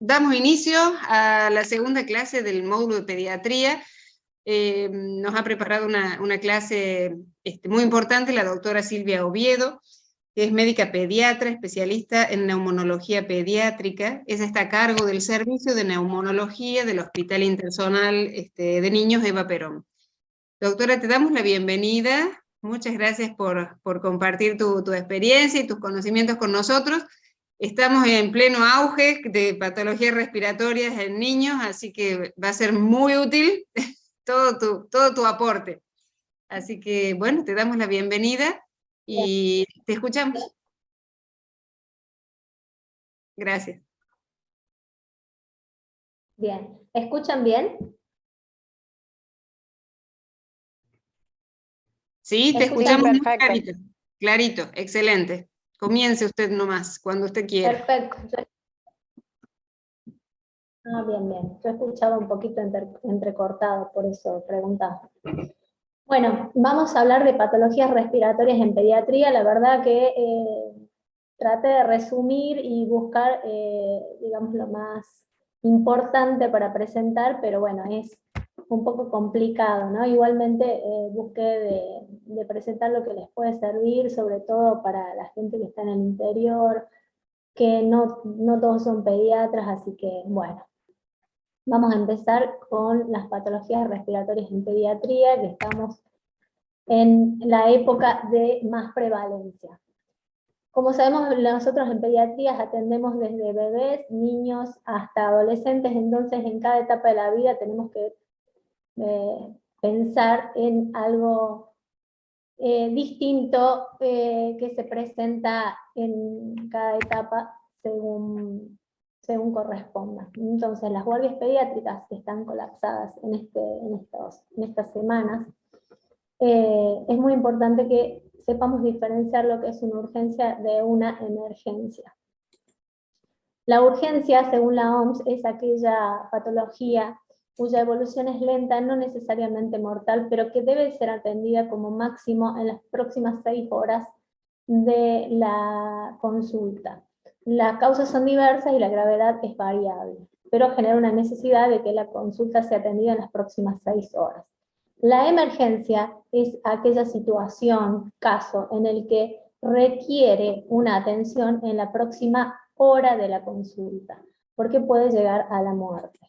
Damos inicio a la segunda clase del módulo de pediatría. Nos ha preparado una clase muy importante la doctora Silvia Oviedo, que es médica pediatra, especialista en neumonología pediátrica. Ella está a cargo del servicio de neumonología del Hospital Internacional de Niños Eva Perón. Doctora, te damos la bienvenida. Muchas gracias por compartir tu experiencia y tus conocimientos con nosotros. Estamos en pleno auge de patologías respiratorias en niños, así que va a ser muy útil todo tu aporte. Así que, bueno, te damos la bienvenida y te escuchamos. Gracias. Bien, ¿escuchan bien? Sí, te escuchamos muy perfecto. clarito. Clarito, excelente. Comience usted nomás, cuando usted quiera. Perfecto. Bien. Yo escuchaba un poquito entrecortado, por eso preguntaba. Bueno, vamos a hablar de patologías respiratorias en pediatría. La verdad que traté de resumir y buscar, digamos, lo más importante para presentar, pero bueno, es un poco complicado, ¿no? Igualmente busqué de presentar lo que les puede servir, sobre todo para la gente que está en el interior, que no todos son pediatras, así que bueno. Vamos a empezar con las patologías respiratorias en pediatría, que estamos en la época de más prevalencia. Como sabemos, nosotros en pediatría atendemos desde bebés, niños, hasta adolescentes, entonces en cada etapa de la vida tenemos que pensar en algo distinto que se presenta en cada etapa según corresponda. Entonces, las guardias pediátricas que están colapsadas en estas semanas, es muy importante que sepamos diferenciar lo que es una urgencia de una emergencia. La urgencia, según la OMS, es aquella patología cuya evolución es lenta, no necesariamente mortal, pero que debe ser atendida como máximo en las próximas 6 horas de la consulta. Las causas son diversas y la gravedad es variable, pero genera una necesidad de que la consulta sea atendida en las próximas 6 horas. La emergencia es aquella situación, caso, en el que requiere una atención en la próxima hora de la consulta, porque puede llegar a la muerte.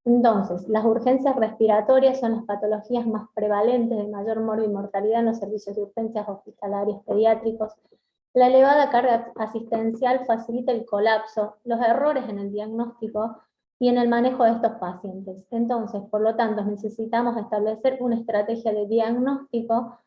Entonces, las urgencias respiratorias son las patologías más prevalentes de mayor mortalidad en los servicios de urgencias hospitalarios pediátricos. La elevada carga asistencial facilita el colapso, los errores en el diagnóstico y en el manejo de estos pacientes. Entonces, por lo tanto, necesitamos establecer una estrategia de diagnóstico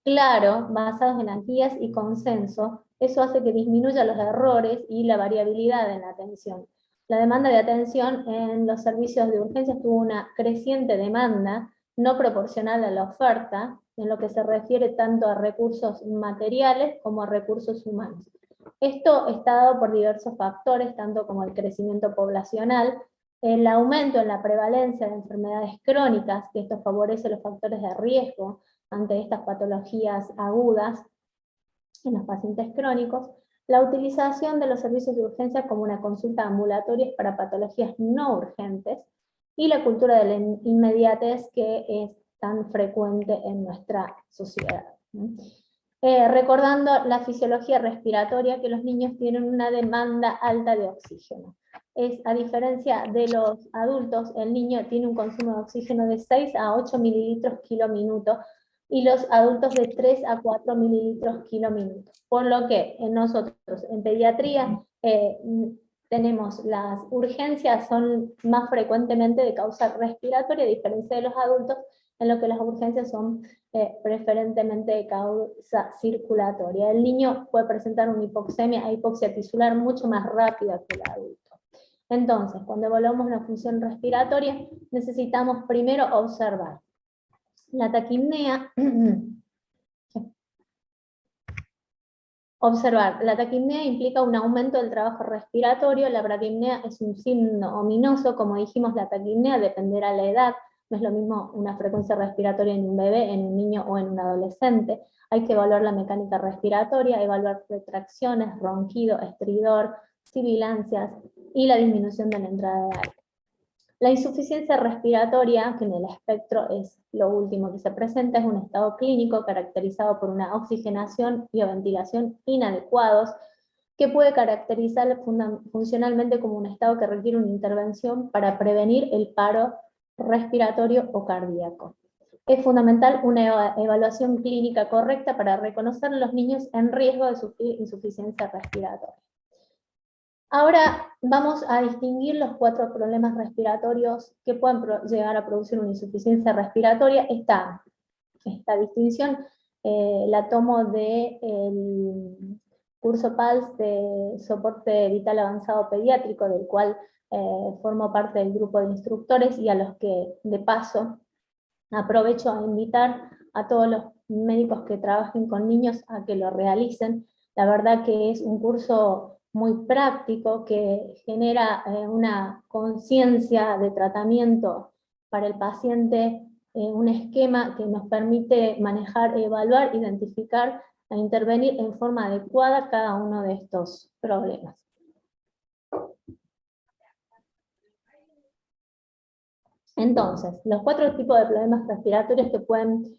claro, basados en las guías y consenso. Eso hace que disminuya los errores y la variabilidad en la atención. La demanda de atención en los servicios de urgencias tuvo una creciente demanda, no proporcional a la oferta, en lo que se refiere tanto a recursos materiales como a recursos humanos. Esto está dado por diversos factores, tanto como el crecimiento poblacional, el aumento en la prevalencia de enfermedades crónicas, que esto favorece los factores de riesgo ante estas patologías agudas en los pacientes crónicos, la utilización de los servicios de urgencia como una consulta ambulatoria para patologías no urgentes, y la cultura de la inmediatez que es tan frecuente en nuestra sociedad. Recordando la fisiología respiratoria, que los niños tienen una demanda alta de oxígeno. A diferencia de los adultos, el niño tiene un consumo de oxígeno de 6 a 8 mililitros kilo minuto, y los adultos de 3 a 4 mililitros kilo minuto. Por lo que nosotros en pediatría tenemos las urgencias son más frecuentemente de causa respiratoria, a diferencia de los adultos, en lo que las urgencias son preferentemente de causa circulatoria. El niño puede presentar una hipoxia tisular mucho más rápida que el adulto. Entonces, cuando evaluamos la función respiratoria, necesitamos primero observar la taquipnea. Observar, la taquipnea implica un aumento del trabajo respiratorio, la bradipnea es un signo ominoso, como dijimos, la taquipnea dependerá de la edad, No es lo mismo una frecuencia respiratoria en un bebé, en un niño o en un adolescente. Hay que evaluar la mecánica respiratoria, evaluar retracciones, ronquido, estridor, sibilancias y la disminución de la entrada de aire. La insuficiencia respiratoria, que en el espectro es lo último que se presenta, es un estado clínico caracterizado por una oxigenación y o ventilación inadecuados, que puede caracterizar funcionalmente como un estado que requiere una intervención para prevenir el paro respiratorio o cardíaco. Es fundamental una evaluación clínica correcta para reconocer a los niños en riesgo de sufrir insuficiencia respiratoria. Ahora vamos a distinguir los 4 problemas respiratorios que pueden llegar a producir una insuficiencia respiratoria. Esta distinción la tomo del curso PALS de soporte vital avanzado pediátrico, del cual formo parte del grupo de instructores, y a los que de paso aprovecho a invitar a todos los médicos que trabajen con niños a que lo realicen. La verdad que es un curso muy práctico que genera una conciencia de tratamiento para el paciente, un esquema que nos permite manejar, evaluar, identificar e intervenir en forma adecuada cada uno de estos problemas. Entonces, los 4 tipos de problemas respiratorios que pueden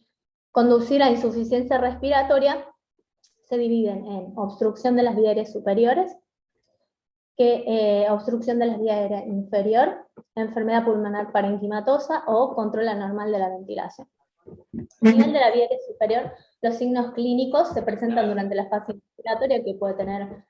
conducir a insuficiencia respiratoria se dividen en obstrucción de las vías aéreas superiores, obstrucción de las vías aéreas inferior, enfermedad pulmonar parenquimatosa o control anormal de la ventilación. A nivel de la vía aérea superior, los signos clínicos se presentan durante la fase inspiratoria, que puede tener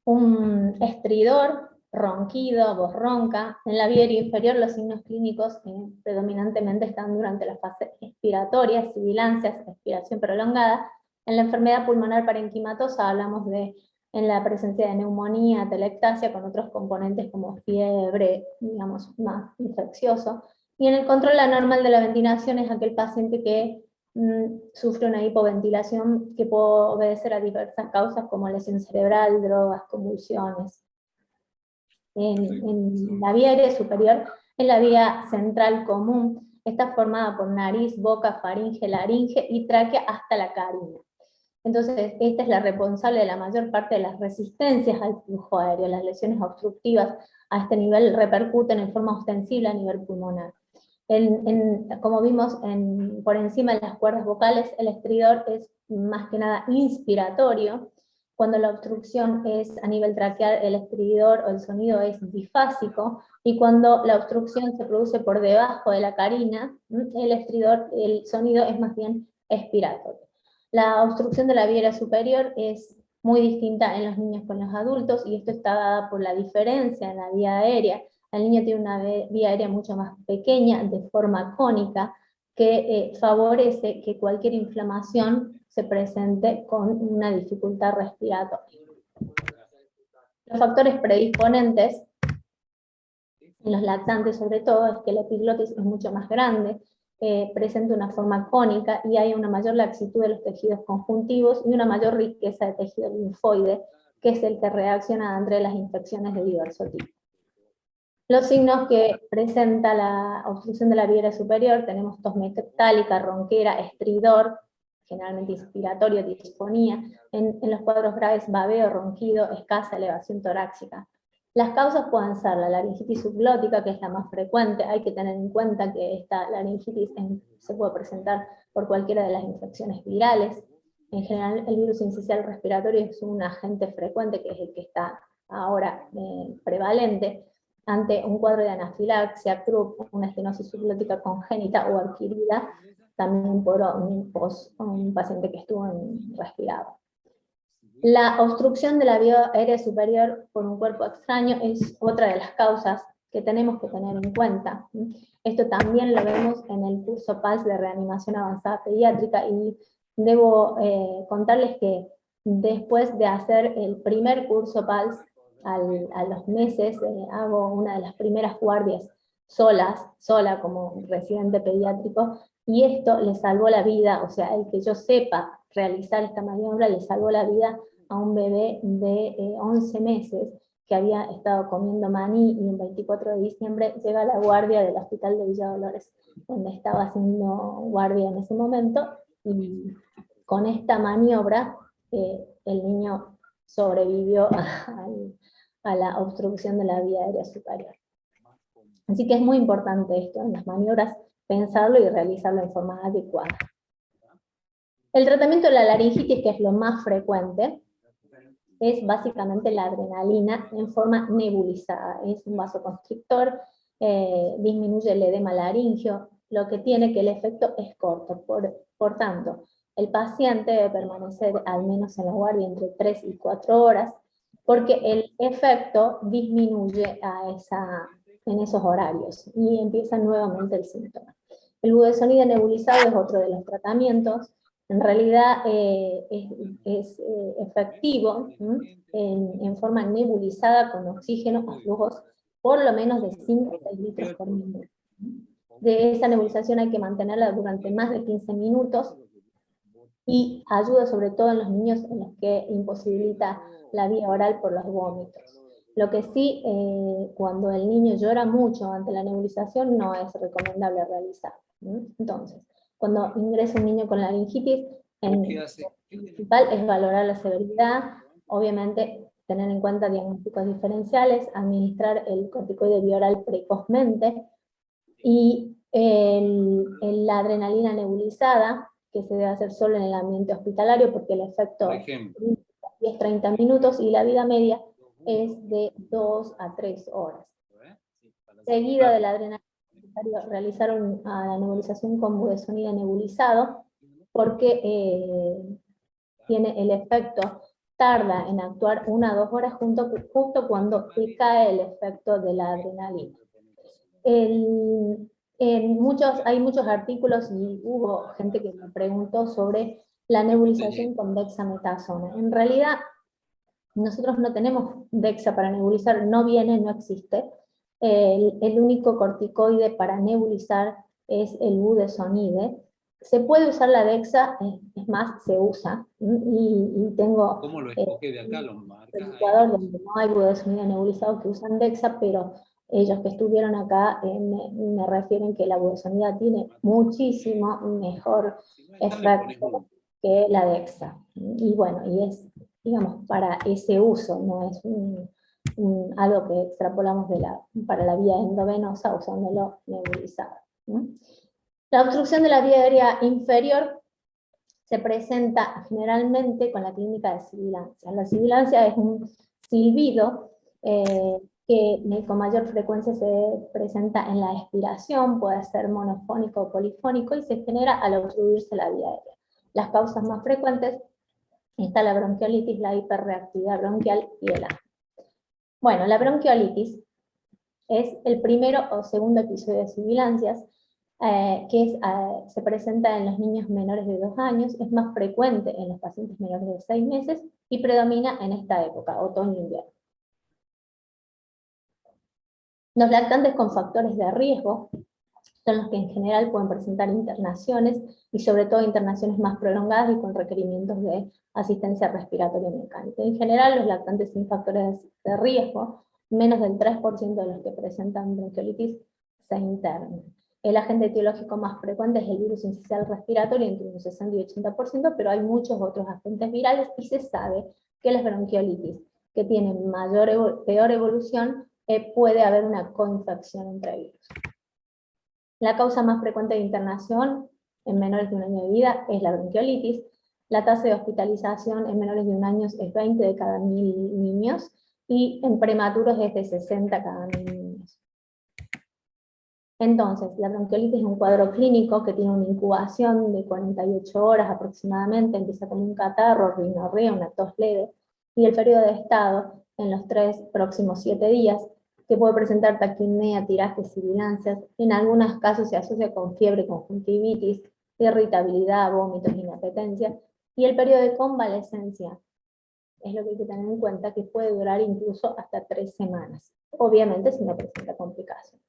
un estridor, ronquido, voz ronca. En la vía aérea inferior los signos clínicos predominantemente están durante la fase expiratoria, sibilancias, expiración prolongada. En la enfermedad pulmonar parenquimatosa hablamos de en la presencia de neumonía, atelectasia, con otros componentes como fiebre, digamos, más infeccioso. Y en el control anormal de la ventilación es aquel paciente que sufre una hipoventilación que puede obedecer a diversas causas como lesión cerebral, drogas, convulsiones. En la vía aérea superior, en la vía central común, está formada por nariz, boca, faringe, laringe y tráquea hasta la carina. Entonces, esta es la responsable de la mayor parte de las resistencias al flujo aéreo. Las lesiones obstructivas a este nivel repercuten en forma ostensible a nivel pulmonar. Como vimos por encima de las cuerdas vocales, el estridor es más que nada inspiratorio. Cuando la obstrucción es a nivel traqueal, el estridor o el sonido es bifásico, y cuando la obstrucción se produce por debajo de la carina, el sonido es más bien expiratorio. La obstrucción de la vía aérea superior es muy distinta en los niños con los adultos, y esto está dada por la diferencia en la vía aérea. El niño tiene una vía aérea mucho más pequeña, de forma cónica, que favorece que cualquier inflamación se presente con una dificultad respiratoria. Los factores predisponentes, en los lactantes sobre todo, es que la epiglotis es mucho más grande, presenta una forma cónica y hay una mayor laxitud de los tejidos conjuntivos y una mayor riqueza de tejido linfoide, que es el que reacciona ante las infecciones de diverso tipo. Los signos que presenta la obstrucción de la vía aérea superior: tenemos tos metálica, ronquera, estridor, generalmente inspiratorio, disfonía. En los cuadros graves, babeo, ronquido, escasa elevación torácica. Las causas pueden ser la laringitis subglótica, que es la más frecuente. Hay que tener en cuenta que esta laringitis se puede presentar por cualquiera de las infecciones virales. En general, el virus incisional respiratorio es un agente frecuente, que es el que está ahora prevalente. Ante un cuadro de anafilaxia, CRUP, una estenosis subglótica congénita o adquirida, también por un paciente que estuvo respirado. La obstrucción de la vía aérea superior por un cuerpo extraño es otra de las causas que tenemos que tener en cuenta. Esto también lo vemos en el curso PALS de reanimación avanzada pediátrica, y debo contarles que después de hacer el primer curso PALS, a los meses hago una de las primeras guardias sola como residente pediátrico, y esto le salvó la vida, o sea, el que yo sepa realizar esta maniobra le salvó la vida a un bebé de 11 meses, que había estado comiendo maní, y el 24 de diciembre llega a la guardia del hospital de Villa Dolores, donde estaba haciendo guardia en ese momento, y con esta maniobra el niño sobrevivió a la obstrucción de la vía aérea superior. Así que es muy importante esto en las maniobras, pensarlo y realizarlo en forma adecuada. El tratamiento de la laringitis, que es lo más frecuente, es básicamente la adrenalina en forma nebulizada. Es un vasoconstrictor, disminuye el edema laringio, lo que tiene que el efecto es corto. Por tanto, el paciente debe permanecer al menos en la guardia entre 3 y 4 horas, porque el efecto disminuye en esos horarios, y empieza nuevamente el síntoma. El budesonide nebulizado es otro de los tratamientos. En realidad es efectivo en forma nebulizada con oxígeno a flujos por lo menos de 5 a 6 litros por minuto. De esa nebulización hay que mantenerla durante más de 15 minutos, y ayuda sobre todo en los niños en los que imposibilita la vía oral por los vómitos. Lo que sí, cuando el niño llora mucho ante la nebulización, no es recomendable realizar. Entonces, cuando ingresa un niño con laringitis, lo principal es valorar la severidad, obviamente tener en cuenta diagnósticos diferenciales, administrar el corticoide bioral precozmente, y la adrenalina nebulizada, que se debe hacer solo en el ambiente hospitalario, porque el efecto es 30 minutos, y la vida media es de 2 a 3 horas. Seguido de la adrenalina, es necesario realizar la nebulización con budesonide nebulizado, porque tiene el efecto, tarda en actuar 1 a 2 horas, justo cuando decae el efecto de la adrenalina. Hay muchos artículos, y hubo gente que me preguntó sobre la nebulización con dexametasona. En realidad, nosotros no tenemos dexa para nebulizar, no existe. El único corticoide para nebulizar es el budesonide. Se puede usar la dexa, es más, se usa, y tengo ¿Cómo lo escoge de acá? ¿Los marcas ahí? Donde no hay budesonide nebulizado, que usan dexa, pero ellos que estuvieron acá me refieren que la budesonida tiene muchísimo mejor efecto que la dexa. Y bueno, y es, digamos, para ese uso, no es algo que extrapolamos para la vía endovenosa usándolo nebulizado. La obstrucción de la vía aérea inferior se presenta generalmente con la clínica de sibilancia. La sibilancia es un silbido que con mayor frecuencia se presenta en la expiración, puede ser monofónico o polifónico, y se genera al obstruirse la vía aérea. Las causas más frecuentes está la bronquiolitis, la hiperreactividad bronquial y el asma. Bueno, la bronquiolitis es el primero o segundo episodio de sibilancias, se presenta en los niños menores de 2 años, es más frecuente en los pacientes menores de 6 meses, y predomina en esta época, otoño-invierno. Los lactantes con factores de riesgo son los que en general pueden presentar internaciones, y sobre todo internaciones más prolongadas y con requerimientos de asistencia respiratoria mecánica. En general, los lactantes sin factores de riesgo, menos del 3% de los que presentan bronquiolitis se internan. El agente etiológico más frecuente es el virus incisional respiratorio, entre un 60 y 80%, pero hay muchos otros agentes virales, y se sabe que las bronquiolitis que tienen peor evolución, puede haber una coinfección entre virus. La causa más frecuente de internación en menores de 1 año de vida es la bronquiolitis. La tasa de hospitalización en menores de 1 año es 20 de cada 1000 niños, y en prematuros es de 60 cada 1000 niños. Entonces, la bronquiolitis es un cuadro clínico que tiene una incubación de 48 horas aproximadamente, empieza con un catarro, rinorrea, una tos leve, y el periodo de estado en los 3 próximos 7 días, que puede presentar taquipnea, tirajes, sibilancias. En algunos casos se asocia con fiebre, conjuntivitis, irritabilidad, vómitos, inapetencia, y el periodo de convalescencia es lo que hay que tener en cuenta, que puede durar incluso hasta 3 semanas, obviamente si no presenta complicaciones.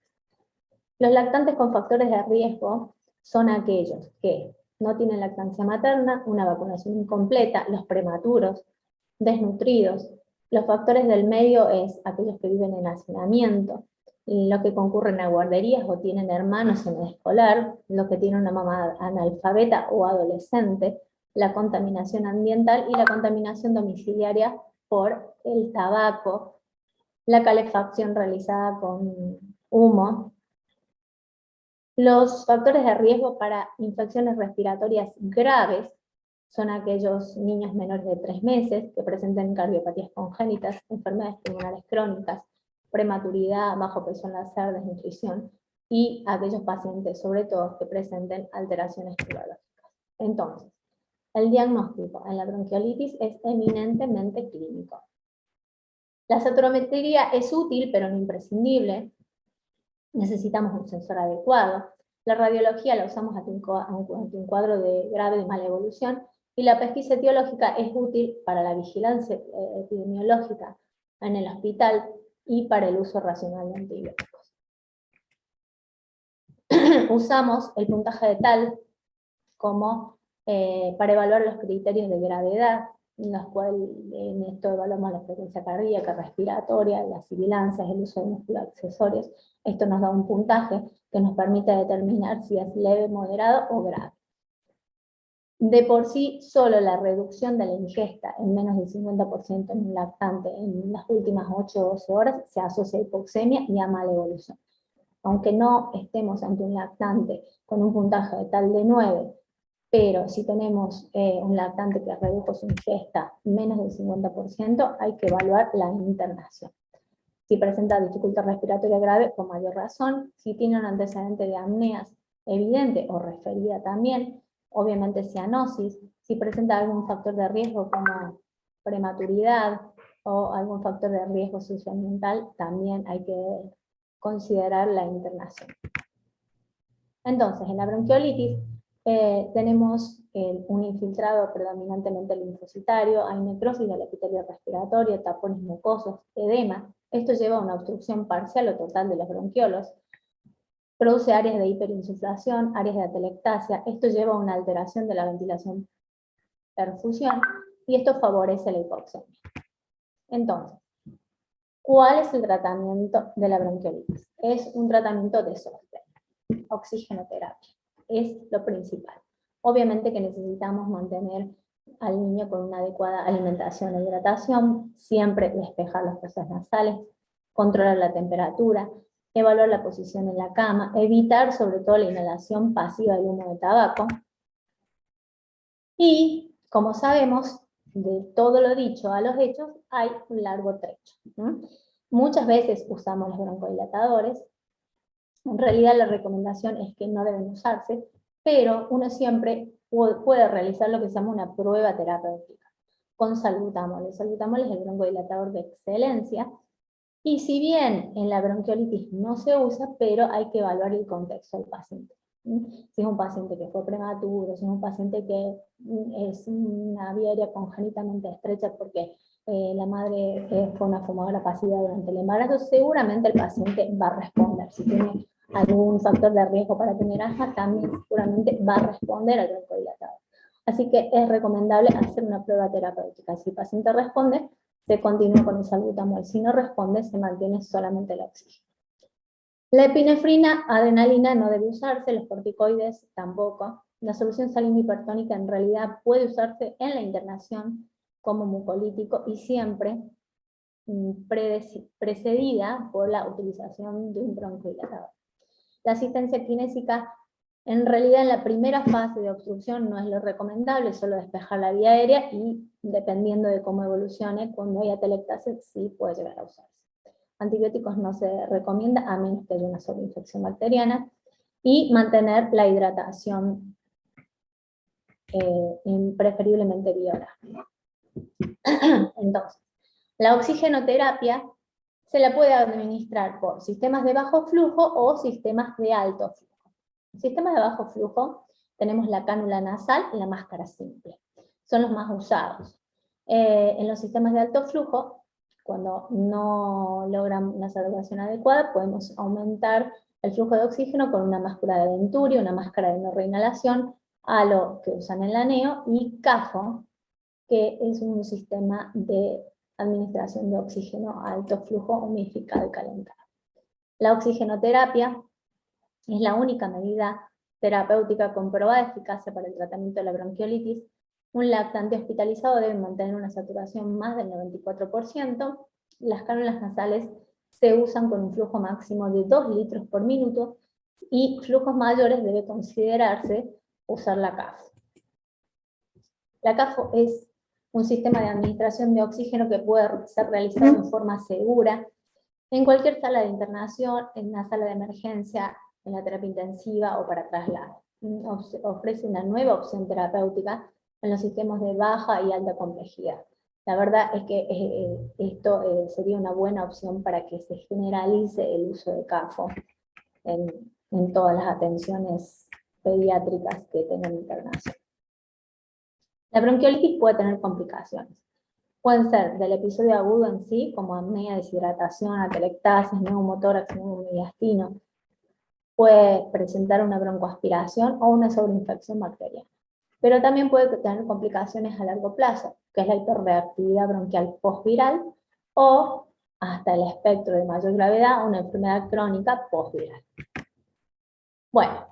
Los lactantes con factores de riesgo son aquellos que no tienen lactancia materna, una vacunación incompleta, los prematuros, desnutridos, Los factores del medio es aquellos que viven en hacinamiento, los que concurren a guarderías o tienen hermanos en el escolar, los que tienen una mamá analfabeta o adolescente, la contaminación ambiental y la contaminación domiciliaria por el tabaco, la calefacción realizada con humo. Los factores de riesgo para infecciones respiratorias graves son aquellos niños menores de 3 meses que presenten cardiopatías congénitas, enfermedades pulmonares crónicas, prematuridad, bajo peso en nacer, desnutrición, y aquellos pacientes, sobre todo, que presenten alteraciones neurológicas. Entonces, el diagnóstico en la bronquiolitis es eminentemente clínico. La saturometría es útil, pero no imprescindible. Necesitamos un sensor adecuado. La radiología la usamos ante un cuadro de grave y mala evolución, y la pesquisa etiológica es útil para la vigilancia epidemiológica en el hospital y para el uso racional de antibióticos. Usamos el puntaje de TAL como para evaluar los criterios de gravedad, en los cuales en esto evaluamos la frecuencia cardíaca, respiratoria, las sibilancias, el uso de músculos accesorios. Esto nos da un puntaje que nos permite determinar si es leve, moderado o grave. De por sí, solo la reducción de la ingesta en menos del 50% en un lactante en las últimas 8 o 12 horas se asocia a hipoxemia y a mala evolución. Aunque no estemos ante un lactante con un puntaje de TAL de 9, pero si tenemos un lactante que redujo su ingesta menos del 50%, hay que evaluar la internación. Si presenta dificultad respiratoria grave, con mayor razón. Si tiene un antecedente de apneas evidente o referida también, obviamente cianosis. Si presenta algún factor de riesgo como prematuridad o algún factor de riesgo socioambiental, también hay que considerar la internación. Entonces, en la bronquiolitis tenemos un infiltrado predominantemente linfocitario, hay necrosis del epitelio respiratorio, tapones mucosos, edema. Esto lleva a una obstrucción parcial o total de los bronquiolos. Produce áreas de hiperinsuflación, áreas de atelectasia. Esto lleva a una alteración de la ventilación perfusión y esto favorece la hipoxemia. Entonces, ¿cuál es el tratamiento de la bronquiolitis? Es un tratamiento de sostén, oxigenoterapia. Es lo principal. Obviamente que necesitamos mantener al niño con una adecuada alimentación e hidratación, siempre despejar las fosas nasales, controlar la temperatura, evaluar la posición en la cama, evitar sobre todo la inhalación pasiva del humo de tabaco. Y, como sabemos, de todo lo dicho a los hechos hay un largo trecho. Muchas veces usamos los broncodilatadores. En realidad la recomendación es que no deben usarse, pero uno siempre puede realizar lo que se llama una prueba terapéutica con salbutamol. El salbutamol es el broncodilatador de excelencia, y si bien en la bronquiolitis no se usa, pero hay que evaluar el contexto del paciente. Si es un paciente que fue prematuro, si es un paciente que es una vía aérea congénitamente estrecha porque la madre fue una fumadora pasiva durante el embarazo, seguramente el paciente va a responder. Si tiene algún factor de riesgo para tener asma, también seguramente va a responder al broncodilatador. Así que es recomendable hacer una prueba terapéutica. Si el paciente responde, se continúa con el salbutamol. Si no responde, se mantiene solamente el oxígeno. La epinefrina, adrenalina no debe usarse, los corticoides tampoco. La solución salina hipertónica en realidad puede usarse en la internación como mucolítico y siempre precedida por la utilización de un broncodilatador. La asistencia kinésica, en realidad en la primera fase de obstrucción no es lo recomendable, solo despejar la vía aérea y dependiendo de cómo evolucione, cuando hay atelectasia sí puede llegar a usarse. Antibióticos no se recomienda a menos que haya una sobreinfección bacteriana, y mantener la hidratación preferiblemente vía oral. Entonces, la oxigenoterapia se la puede administrar por sistemas de bajo flujo o sistemas de alto flujo. En sistemas de bajo flujo tenemos la cánula nasal y la máscara simple. Son los más usados. En los sistemas de alto flujo, cuando no logran una saturación adecuada, podemos aumentar el flujo de oxígeno con una máscara de Venturi, una máscara de no reinhalación, ALO que usan en la NEO, y CAFO, que es un sistema de administración de oxígeno a alto flujo humidificado y calentado. La oxigenoterapia es la única medida terapéutica comprobada de eficacia para el tratamiento de la bronquiolitis. Un lactante hospitalizado debe mantener una saturación más del 94%. Las cánulas nasales se usan con un flujo máximo de 2 litros por minuto y flujos mayores debe considerarse usar la CAF. La CAF es un sistema de administración de oxígeno que puede ser realizado en forma segura en cualquier sala de internación, en una sala de emergencia, en la terapia intensiva o para traslado. Ofrece una nueva opción terapéutica en los sistemas de baja y alta complejidad. La verdad es que esto sería una buena opción para que se generalice el uso de CAFO en todas las atenciones pediátricas que tengan internación. La bronquiolitis puede tener complicaciones. Pueden ser del episodio agudo en sí, como apnea, deshidratación, atelectasis, neumotórax, neumomediastino. Puede presentar una broncoaspiración o una sobreinfección bacteriana. Pero también puede tener complicaciones a largo plazo, que es la hiperreactividad bronquial postviral o, hasta el espectro de mayor gravedad, una enfermedad crónica postviral. Bueno,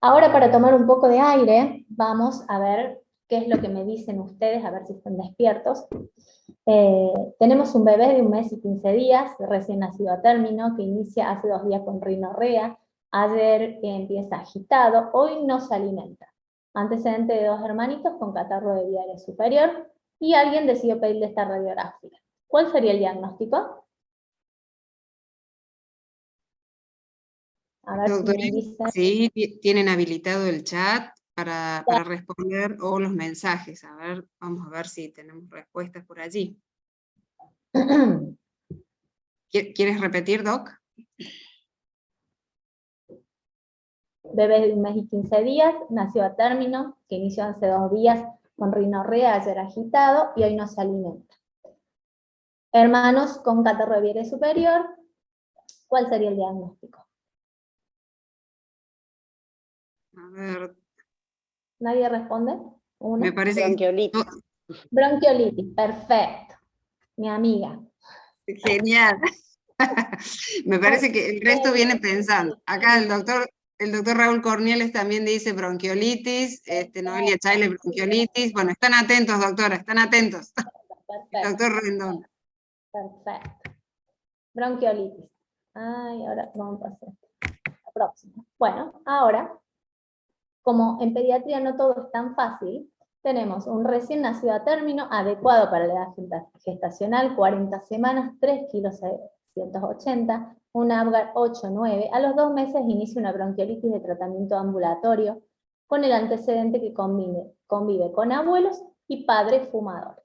ahora para tomar un poco de aire, vamos a ver qué es lo que me dicen ustedes, a ver si están despiertos. Tenemos un bebé de 1 mes y 15 días, recién nacido a término, que inicia hace 2 días con rinorrea, ayer empieza agitado, hoy no se alimenta. Antecedente de 2 hermanitos con catarro de vía aérea superior, y alguien decidió pedirle esta radiográfica. ¿Cuál sería el diagnóstico? A ver Doctora, si me dicen. sí, tienen habilitado el chat para responder o los mensajes. A ver, vamos a ver si tenemos respuestas por allí. ¿Quieres repetir, Doc? Bebé de 1 mes y 15 días, nació a término, que inició hace 2 días con rinorrea, ayer agitado, y hoy no se alimenta. Hermanos con catarro de vía aérea superior, ¿cuál sería el diagnóstico? A ver, ¿Nadie responde? ¿Una? me parece Bronquiolitis. Bronquiolitis, perfecto. Mi amiga. genial. Me parece que el resto viene pensando. Acá el doctor Raúl Cornieles también dice bronquiolitis, Noelia Chaile bronquiolitis. Bueno, están atentos, doctora, están atentos. Perfecto. Doctor Rendón. Perfecto. Bronquiolitis. Ay, ahora vamos a hacer la próxima. Bueno, ahora, como en pediatría no todo es tan fácil, tenemos un recién nacido a término adecuado para la edad gestacional, 40 semanas, 3 kilos 180, un Apgar 8-9. A los 2 meses inicia una bronquiolitis de tratamiento ambulatorio con el antecedente que convive con abuelos y padres fumadores.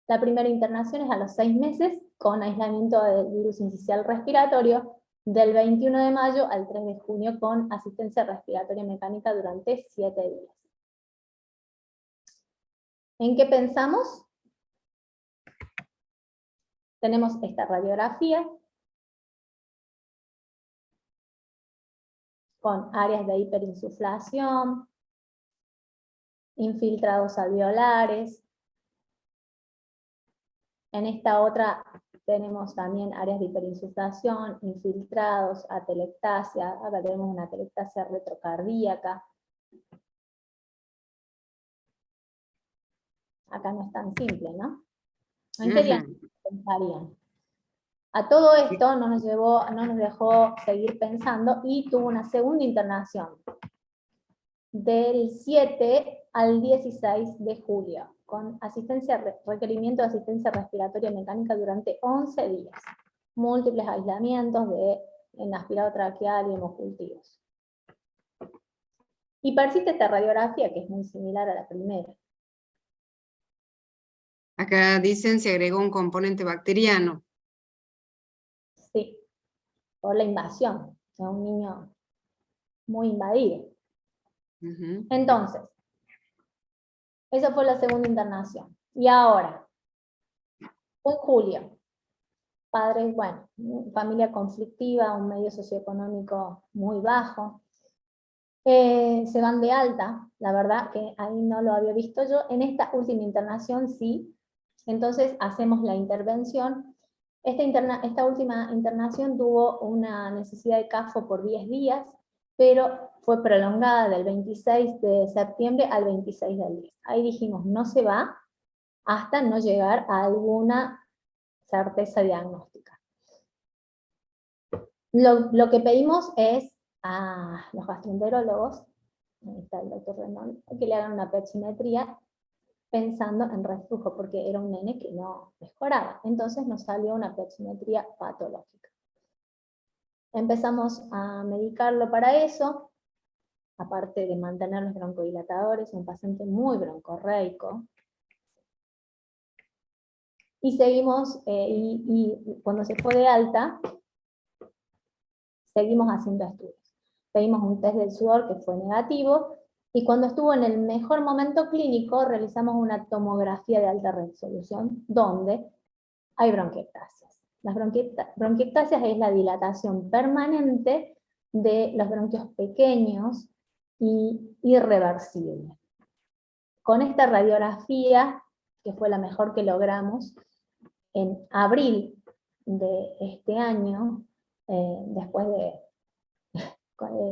La primera internación es a los 6 meses con aislamiento del virus incisional respiratorio del 21 de mayo al 3 de junio con asistencia respiratoria mecánica durante 7 días. ¿En qué pensamos? Tenemos esta radiografía con áreas de hiperinsuflación, infiltrados alveolares. En esta otra tenemos también áreas de hiperinsuflación, infiltrados, atelectasia. Acá tenemos una atelectasia retrocardíaca. Acá no es tan simple, ¿no? ¿En qué diagnóstico pensarían? A todo esto no nos dejó seguir pensando y tuvo una segunda internación del 7 al 16 de julio con requerimiento de asistencia respiratoria mecánica durante 11 días, múltiples aislamientos en aspirado traqueal y hemocultivos. Y persiste esta radiografía que es muy similar a la primera. Acá dicen se agregó un componente bacteriano. Sí, por la invasión de un niño muy invadido. Entonces, esa fue la segunda internación. Y ahora, en julio, padres, bueno, familia conflictiva, un medio socioeconómico muy bajo, se van de alta, la verdad que ahí no lo había visto yo. En esta última internación sí, Entonces hacemos la intervención. Esta última internación tuvo una necesidad de CAFO por 10 días, pero fue prolongada del 26 de septiembre al 26 del 10. Ahí dijimos, no se va hasta no llegar a alguna certeza diagnóstica. Lo que pedimos es a los gastroenterólogos, ahí está el doctor Renón, que le hagan una pechimetría pensando en reflujo, porque era un nene que no mejoraba. Entonces nos salió una pechimetría patológica. Empezamos a medicarlo para eso, aparte de mantener los broncodilatadores, un paciente muy broncorreico. Y seguimos, y cuando se fue de alta, seguimos haciendo estudios. Pedimos un test del sudor que fue negativo, y cuando estuvo en el mejor momento clínico, realizamos una tomografía de alta resolución, donde hay bronquiectasias. Las bronquiectasias es la dilatación permanente de los bronquios pequeños y irreversible. Con esta radiografía, que fue la mejor que logramos, en abril de este año, después de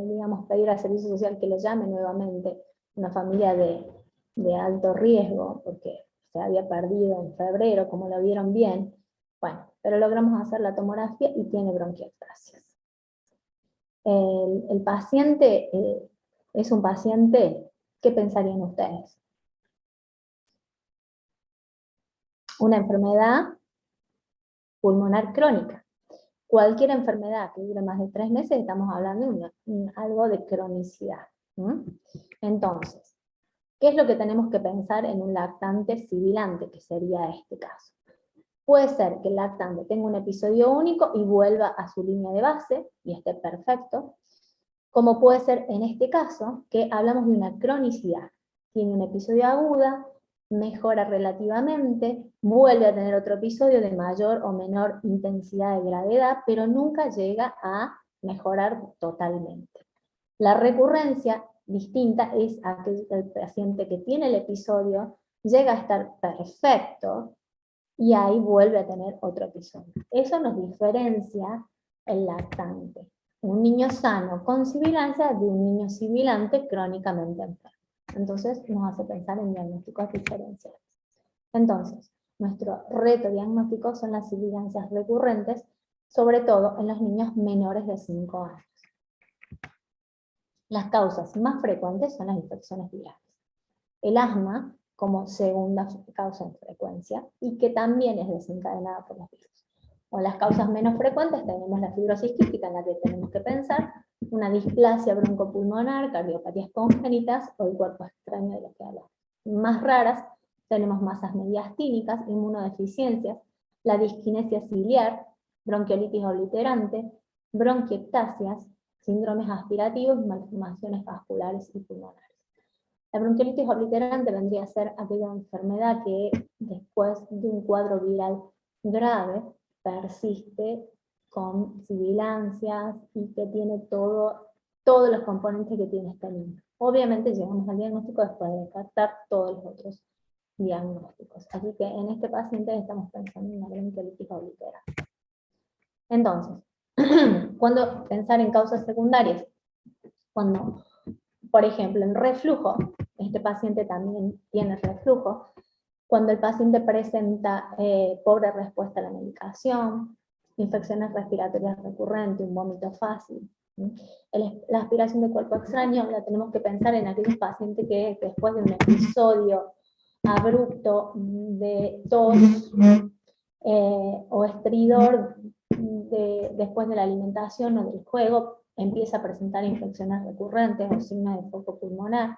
digamos, pedir al servicio social que lo llame nuevamente, una familia de alto riesgo, porque se había perdido en febrero, como lo vieron bien, bueno, pero logramos hacer la tomografía y tiene bronquiectasias. El paciente es un paciente, ¿qué pensarían ustedes? Una enfermedad pulmonar crónica. Cualquier enfermedad que dure más de 3 meses, estamos hablando de algo de cronicidad. Entonces, ¿qué es lo que tenemos que pensar en un lactante sibilante, que sería este caso? Puede ser que el lactante tenga un episodio único y vuelva a su línea de base, y esté perfecto, como puede ser en este caso, que hablamos de una cronicidad. Tiene un episodio aguda, mejora relativamente, vuelve a tener otro episodio de mayor o menor intensidad de gravedad, pero nunca llega a mejorar totalmente. La recurrencia distinta es aquel paciente que tiene el episodio, llega a estar perfecto, y ahí vuelve a tener otro episodio. Eso nos diferencia el lactante. Un niño sano con sibilancia de un niño sibilante crónicamente enfermo. Entonces nos hace pensar en diagnósticos diferenciales. Entonces, nuestro reto diagnóstico son las sibilancias recurrentes, sobre todo en los niños menores de 5 años. Las causas más frecuentes son las infecciones virales. El asma como segunda causa en frecuencia, y que también es desencadenada por los virus. O las causas menos frecuentes tenemos la fibrosis quística, en la que tenemos que pensar, una displasia broncopulmonar, cardiopatías congénitas o el cuerpo extraño de lo que hablamos. Más raras tenemos masas mediastínicas, inmunodeficiencias, la disquinesia ciliar, bronquiolitis obliterante, bronquiectasias, síndromes aspirativos y malformaciones vasculares y pulmonares. La bronquiolitis obliterante vendría a ser aquella enfermedad que después de un cuadro viral grave persiste con sibilancias y que tiene todos los componentes que tiene esta niño. Obviamente llegamos al diagnóstico después de descartar todos los otros diagnósticos. Así que en este paciente estamos pensando en una bronquiolitis obliterante. Entonces, ¿cuándo pensar en causas secundarias? Cuando, por ejemplo, en reflujo, este paciente también tiene reflujo, cuando el paciente presenta pobre respuesta a la medicación, infecciones respiratorias recurrentes, un vómito fácil. La aspiración de cuerpo extraño la tenemos que pensar en aquellos pacientes que después de un episodio abrupto de tos o estridor después de la alimentación o del juego, empieza a presentar infecciones recurrentes o signos de foco pulmonar.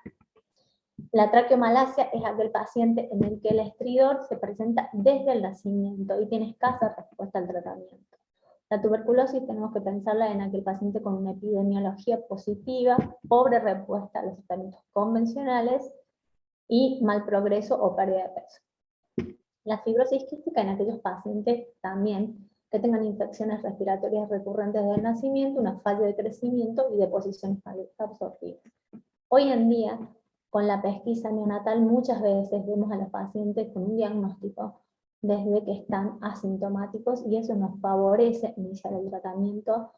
La traqueomalacia es aquel paciente en el que el estridor se presenta desde el nacimiento y tiene escasa respuesta al tratamiento. La tuberculosis tenemos que pensarla en aquel paciente con una epidemiología positiva, pobre respuesta a los tratamientos convencionales y mal progreso o pérdida de peso. La fibrosis quística en aquellos pacientes también que tengan infecciones respiratorias recurrentes del nacimiento, una falla de crecimiento y deposiciones absortivas. Hoy en día, con la pesquisa neonatal, muchas veces vemos a los pacientes con un diagnóstico desde que están asintomáticos, y eso nos favorece iniciar el tratamiento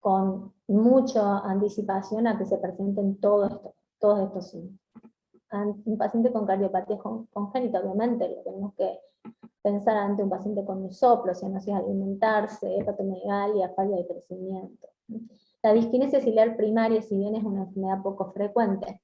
con mucha anticipación a que se presenten todos estos síntomas. Un paciente con cardiopatía congénita, obviamente, lo tenemos que pensar ante un paciente con un soplo, cianosis alimentarse, hepatomegalia, falta de crecimiento. La disquinesia ciliar primaria, si bien es una enfermedad poco frecuente,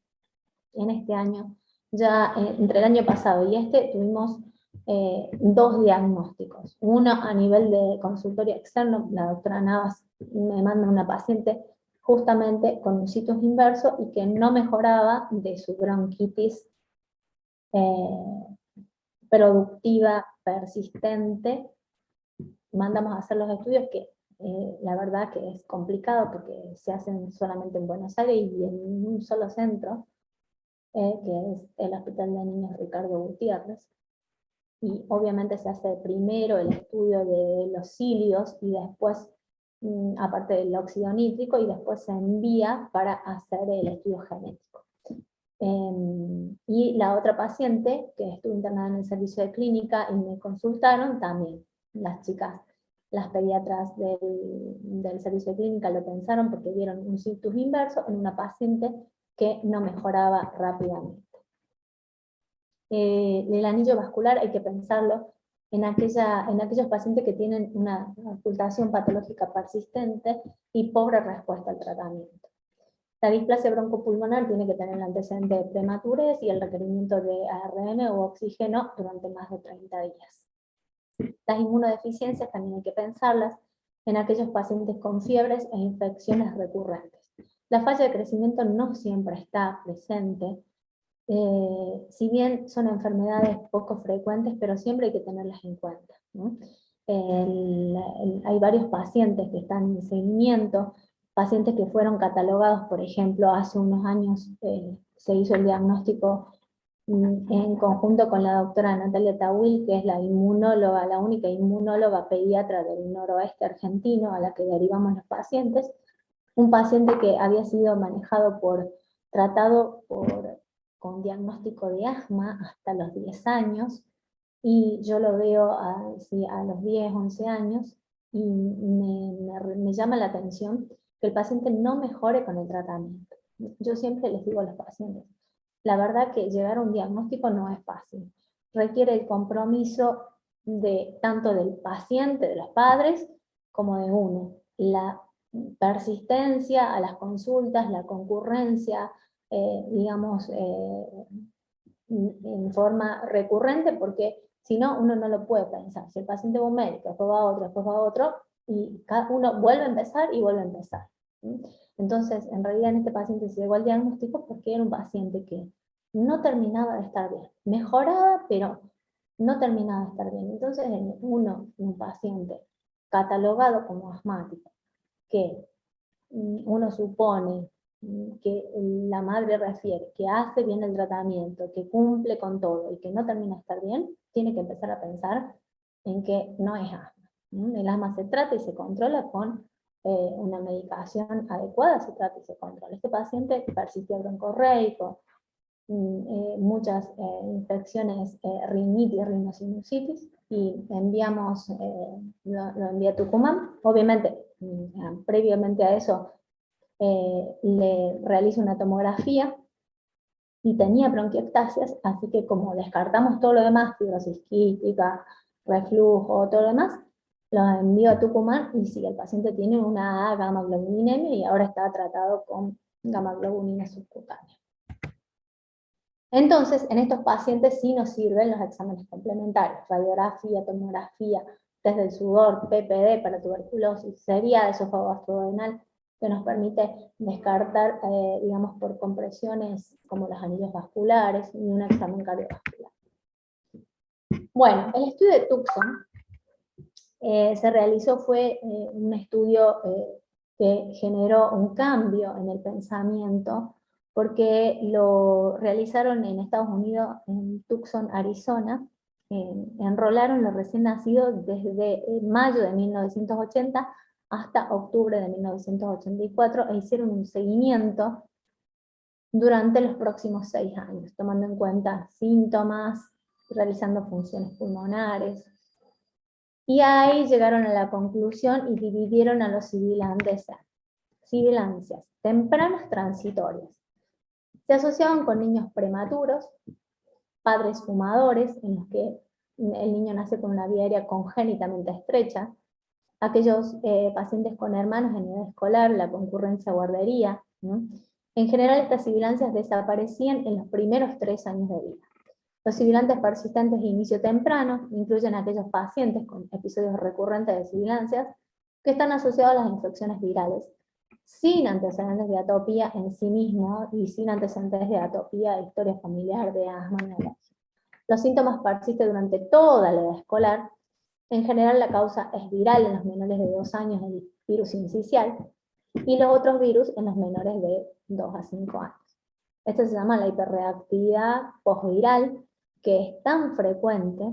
en este año, ya entre el año pasado y este, tuvimos 2 diagnósticos. Uno a nivel de consultorio externo, la doctora Navas me manda una paciente justamente con un situs inverso y que no mejoraba de su bronquitis productiva persistente. Mandamos a hacer los estudios que la verdad que es complicado porque se hacen solamente en Buenos Aires y en un solo centro, que es el Hospital de Niños Ricardo Gutiérrez. Y obviamente se hace primero el estudio de los cilios y después, aparte del óxido nítrico, y después se envía para hacer el estudio genético. Y la otra paciente que estuvo internada en el servicio de clínica y me consultaron también, las chicas, las pediatras del servicio de clínica lo pensaron porque vieron un situs inverso en una paciente que no mejoraba rápidamente. El anillo vascular hay que pensarlo en aquellos pacientes que tienen una ocultación patológica persistente y pobre respuesta al tratamiento. La displasia broncopulmonar tiene que tener el antecedente de prematurez y el requerimiento de ARM o oxígeno durante más de 30 días. Las inmunodeficiencias también hay que pensarlas en aquellos pacientes con fiebres e infecciones recurrentes. La falla de crecimiento no siempre está presente, si bien son enfermedades poco frecuentes, pero siempre hay que tenerlas en cuenta, ¿no? Hay varios pacientes que están en seguimiento, pacientes que fueron catalogados, por ejemplo, hace unos años se hizo el diagnóstico en conjunto con la doctora Natalia Tawil, que es la inmunóloga, la única inmunóloga pediatra del noroeste argentino a la que derivamos los pacientes, un paciente que había sido tratado con diagnóstico de asma hasta los 10 años, y yo lo veo a los 10, 11 años, y me llama la atención que el paciente no mejore con el tratamiento. Yo siempre les digo a los pacientes, la verdad que llegar a un diagnóstico no es fácil, requiere el compromiso tanto del paciente, de los padres, como de uno. La persistencia a las consultas, la concurrencia, digamos, en forma recurrente, porque si no, uno no lo puede pensar. Si el paciente va a un médico, después va a otro, después va a otro, y cada uno vuelve a empezar y vuelve a empezar. Entonces, en realidad en este paciente se llegó al diagnóstico porque era un paciente que no terminaba de estar bien. Mejoraba, pero no terminaba de estar bien. Entonces, un paciente catalogado como asmático, que uno supone que la madre refiere que hace bien el tratamiento, que cumple con todo y que no termina de estar bien, tiene que empezar a pensar en que no es asma. El asma se trata y se controla con una medicación adecuada, se trata y se controla. Este paciente persistía broncorreico, muchas infecciones, rinitis, rinosinusitis, y lo envié a Tucumán. Obviamente, previamente a eso, le realizo una tomografía y tenía bronquiectasias, así que como descartamos todo lo demás, fibrosis quística, reflujo, todo lo demás, lo envío a Tucumán y sí, el paciente tiene una gamma-globulinemia y ahora está tratado con gamma-globulina subcutánea. Entonces, en estos pacientes sí nos sirven los exámenes complementarios, radiografía, tomografía, test del sudor, PPD para tuberculosis, sería de esófago gastroduodenal, que nos permite descartar, digamos, por compresiones como los anillos vasculares y un examen cardiovascular. Bueno, el estudio de Tucson se realizó, fue un estudio que generó un cambio en el pensamiento, porque lo realizaron en Estados Unidos, en Tucson, Arizona. Enrolaron los recién nacidos desde mayo de 1980 hasta octubre de 1984 e hicieron un seguimiento durante los próximos 6 años, tomando en cuenta síntomas, realizando funciones pulmonares. Y ahí llegaron a la conclusión y dividieron a los sibilantes en sibilancias tempranas transitorias. Se asociaban con niños prematuros, padres fumadores, en los que el niño nace con una vía aérea congénitamente estrecha, aquellos pacientes con hermanos en edad escolar, la concurrencia a guardería, ¿no? En general estas sibilancias desaparecían en los primeros 3 años de vida. Los sibilantes persistentes de inicio temprano incluyen a aquellos pacientes con episodios recurrentes de sibilancias que están asociados a las infecciones virales, sin antecedentes de atopía en sí mismo y sin antecedentes de atopía de historia familiar, de asma y alergia. Los síntomas persisten durante toda la edad escolar. En general la causa es viral en los menores de 2 años, el virus sincicial, y los otros virus en los menores de 2 a 5 años. Esto se llama la hiperreactividad postviral, que es tan frecuente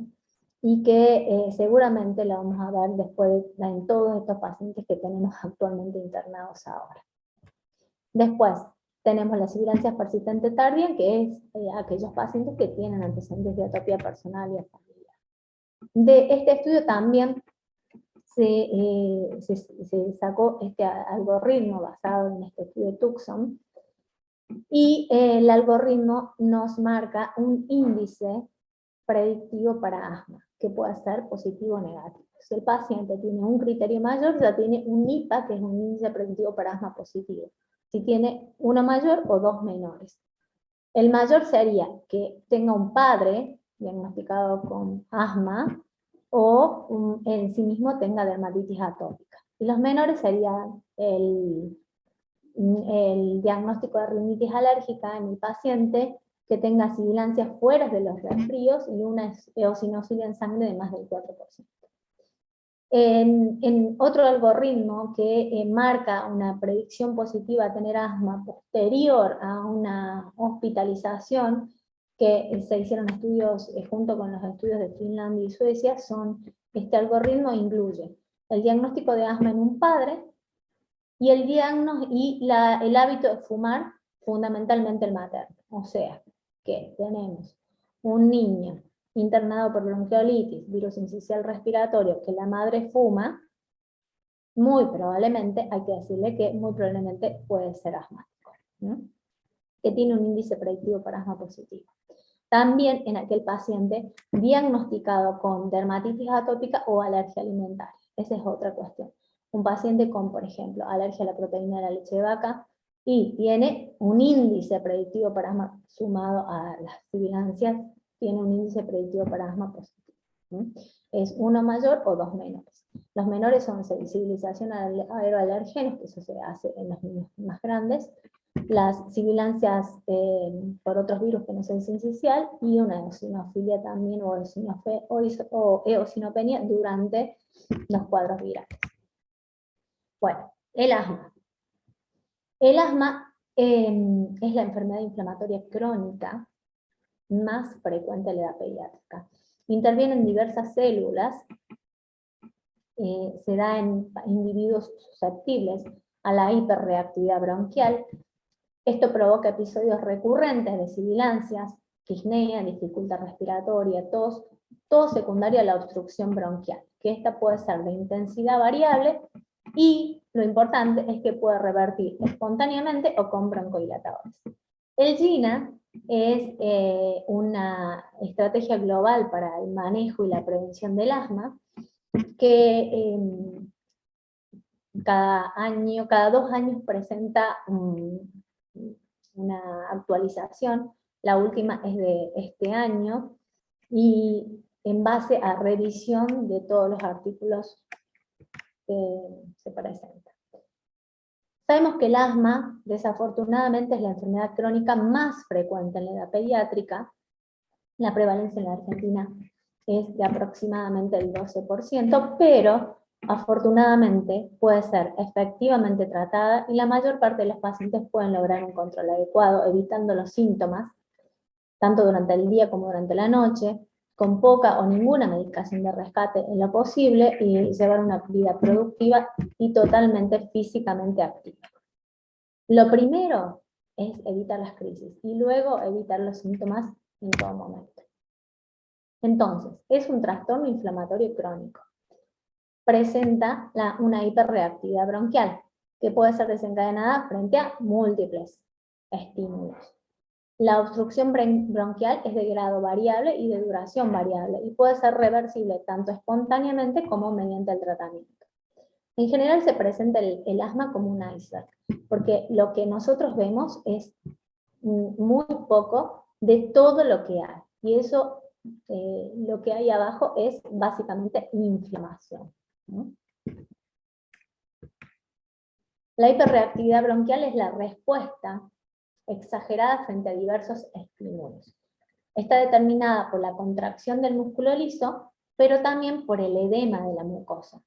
y que seguramente la vamos a ver después en todos estos pacientes que tenemos actualmente internados ahora. Después tenemos la sibilancia persistente tardía, que es aquellos pacientes que tienen antecedentes de atopía personal y familiar. De este estudio también se sacó este algoritmo basado en este estudio de Tucson, y el algoritmo nos marca un índice predictivo para asma, que puede ser positivo o negativo. Si el paciente tiene un criterio mayor, ya tiene un IPA, que es un índice predictivo para asma positivo. Si tiene uno mayor o 2 menores. El mayor sería que tenga un padre diagnosticado con asma, o en sí mismo tenga dermatitis atópica. Y los menores serían el diagnóstico de rinitis alérgica en el paciente que tenga sibilancias fuera de los resfríos y una eosinofilia en sangre de más del 4%. En otro algoritmo que marca una predicción positiva a tener asma posterior a una hospitalización, que se hicieron estudios junto con los estudios de Finlandia y Suecia, este algoritmo incluye el diagnóstico de asma en un padre, y el hábito de fumar, fundamentalmente el materno. O sea, que tenemos un niño internado por bronquiolitis, virus sincicial respiratorio, que la madre fuma, muy probablemente, hay que decirle que muy probablemente puede ser asmático, ¿no? Que tiene un índice predictivo para asma positivo. También en aquel paciente diagnosticado con dermatitis atópica o alergia alimentaria. Esa es otra cuestión. Un paciente con, por ejemplo, alergia a la proteína de la leche de vaca y tiene un índice predictivo para asma sumado a las sibilancias, tiene un índice predictivo para asma positivo. Es uno mayor o 2 menores. Los menores son sensibilización a aeroalergenos, que eso se hace en los niños más grandes, las sibilancias por otros virus que no son sincicial, y una eosinofilia también, o eosinopenia durante los cuadros virales. Bueno, el asma. El asma es la enfermedad inflamatoria crónica más frecuente en la edad pediátrica. Intervienen diversas células, se da en individuos susceptibles a la hiperreactividad bronquial. Esto provoca episodios recurrentes de sibilancias, disnea, dificultad respiratoria, tos, todo secundario a la obstrucción bronquial, que esta puede ser de intensidad variable, y lo importante es que puede revertir espontáneamente o con broncodilatadores. El GINA es una estrategia global para el manejo y la prevención del asma, que cada 2 años presenta una actualización. La última es de este año, y en base a revisión de todos los artículos que se presentan. Sabemos que el asma, desafortunadamente, es la enfermedad crónica más frecuente en la edad pediátrica. La prevalencia en la Argentina es de aproximadamente el 12%, pero afortunadamente puede ser efectivamente tratada, y la mayor parte de los pacientes pueden lograr un control adecuado, evitando los síntomas, tanto durante el día como durante la noche, con poca o ninguna medicación de rescate en lo posible, y llevar una vida productiva y totalmente físicamente activa. Lo primero es evitar las crisis, y luego evitar los síntomas en todo momento. Entonces, es un trastorno inflamatorio crónico. Presenta una hiperreactividad bronquial, que puede ser desencadenada frente a múltiples estímulos. La obstrucción bronquial es de grado variable y de duración variable, y puede ser reversible tanto espontáneamente como mediante el tratamiento. En general se presenta el asma como un iceberg, porque lo que nosotros vemos es muy poco de todo lo que hay, y eso, lo que hay abajo es básicamente inflamación, ¿no? La hiperreactividad bronquial es la respuesta exagerada frente a diversos estímulos. Está determinada por la contracción del músculo liso, pero también por el edema de la mucosa.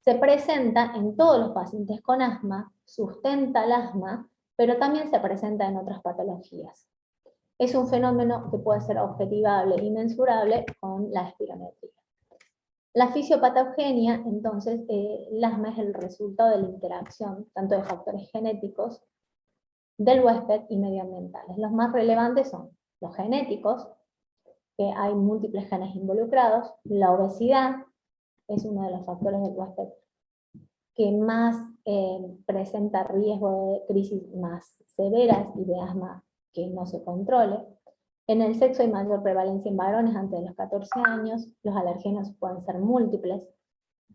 Se presenta en todos los pacientes con asma, sustenta el asma, pero también se presenta en otras patologías. Es un fenómeno que puede ser objetivable y mensurable con la espirometría. La fisiopatogenia, entonces, el asma es el resultado de la interacción tanto de factores genéticos del huésped y medioambientales. Los más relevantes son los genéticos, que hay múltiples genes involucrados, la obesidad es uno de los factores del huésped que más presenta riesgo de crisis más severas y de asma que no se controle. En el sexo hay mayor prevalencia en varones antes de los 14 años, los alergenos pueden ser múltiples,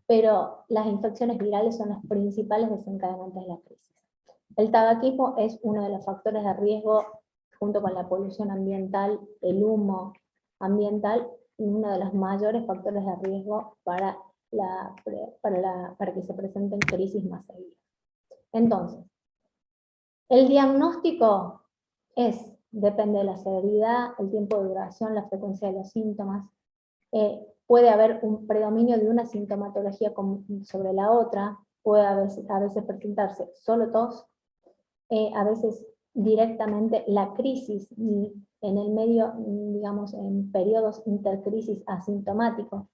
pero las infecciones virales son los principales desencadenantes de la crisis. El tabaquismo es uno de los factores de riesgo, junto con la polución ambiental, el humo ambiental, uno de los mayores factores de riesgo para que se presenten crisis más seguidas. Entonces, el diagnóstico depende de la severidad, el tiempo de duración, la frecuencia de los síntomas. Puede haber un predominio de una sintomatología sobre la otra, puede a veces presentarse solo tos, a veces directamente la crisis en el medio, digamos, en periodos intercrisis asintomáticos.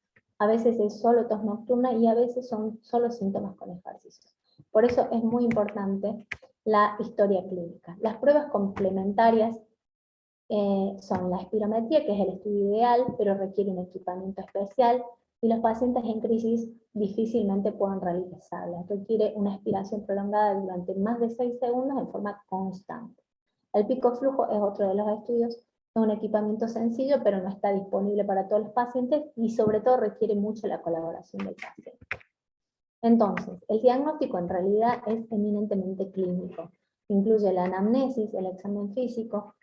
A veces es solo tos nocturna y a veces son solo síntomas con ejercicios. Por eso es muy importante la historia clínica. Las pruebas complementarias son la espirometría, que es el estudio ideal, pero requiere un equipamiento especial, y los pacientes en crisis difícilmente pueden realizarla. Requiere una expiración prolongada durante más de 6 segundos en forma constante. El pico flujo es otro de los estudios, es un equipamiento sencillo, pero no está disponible para todos los pacientes y sobre todo requiere mucho la colaboración del paciente. Entonces, el diagnóstico en realidad es eminentemente clínico. Incluye la anamnesis, el examen físico.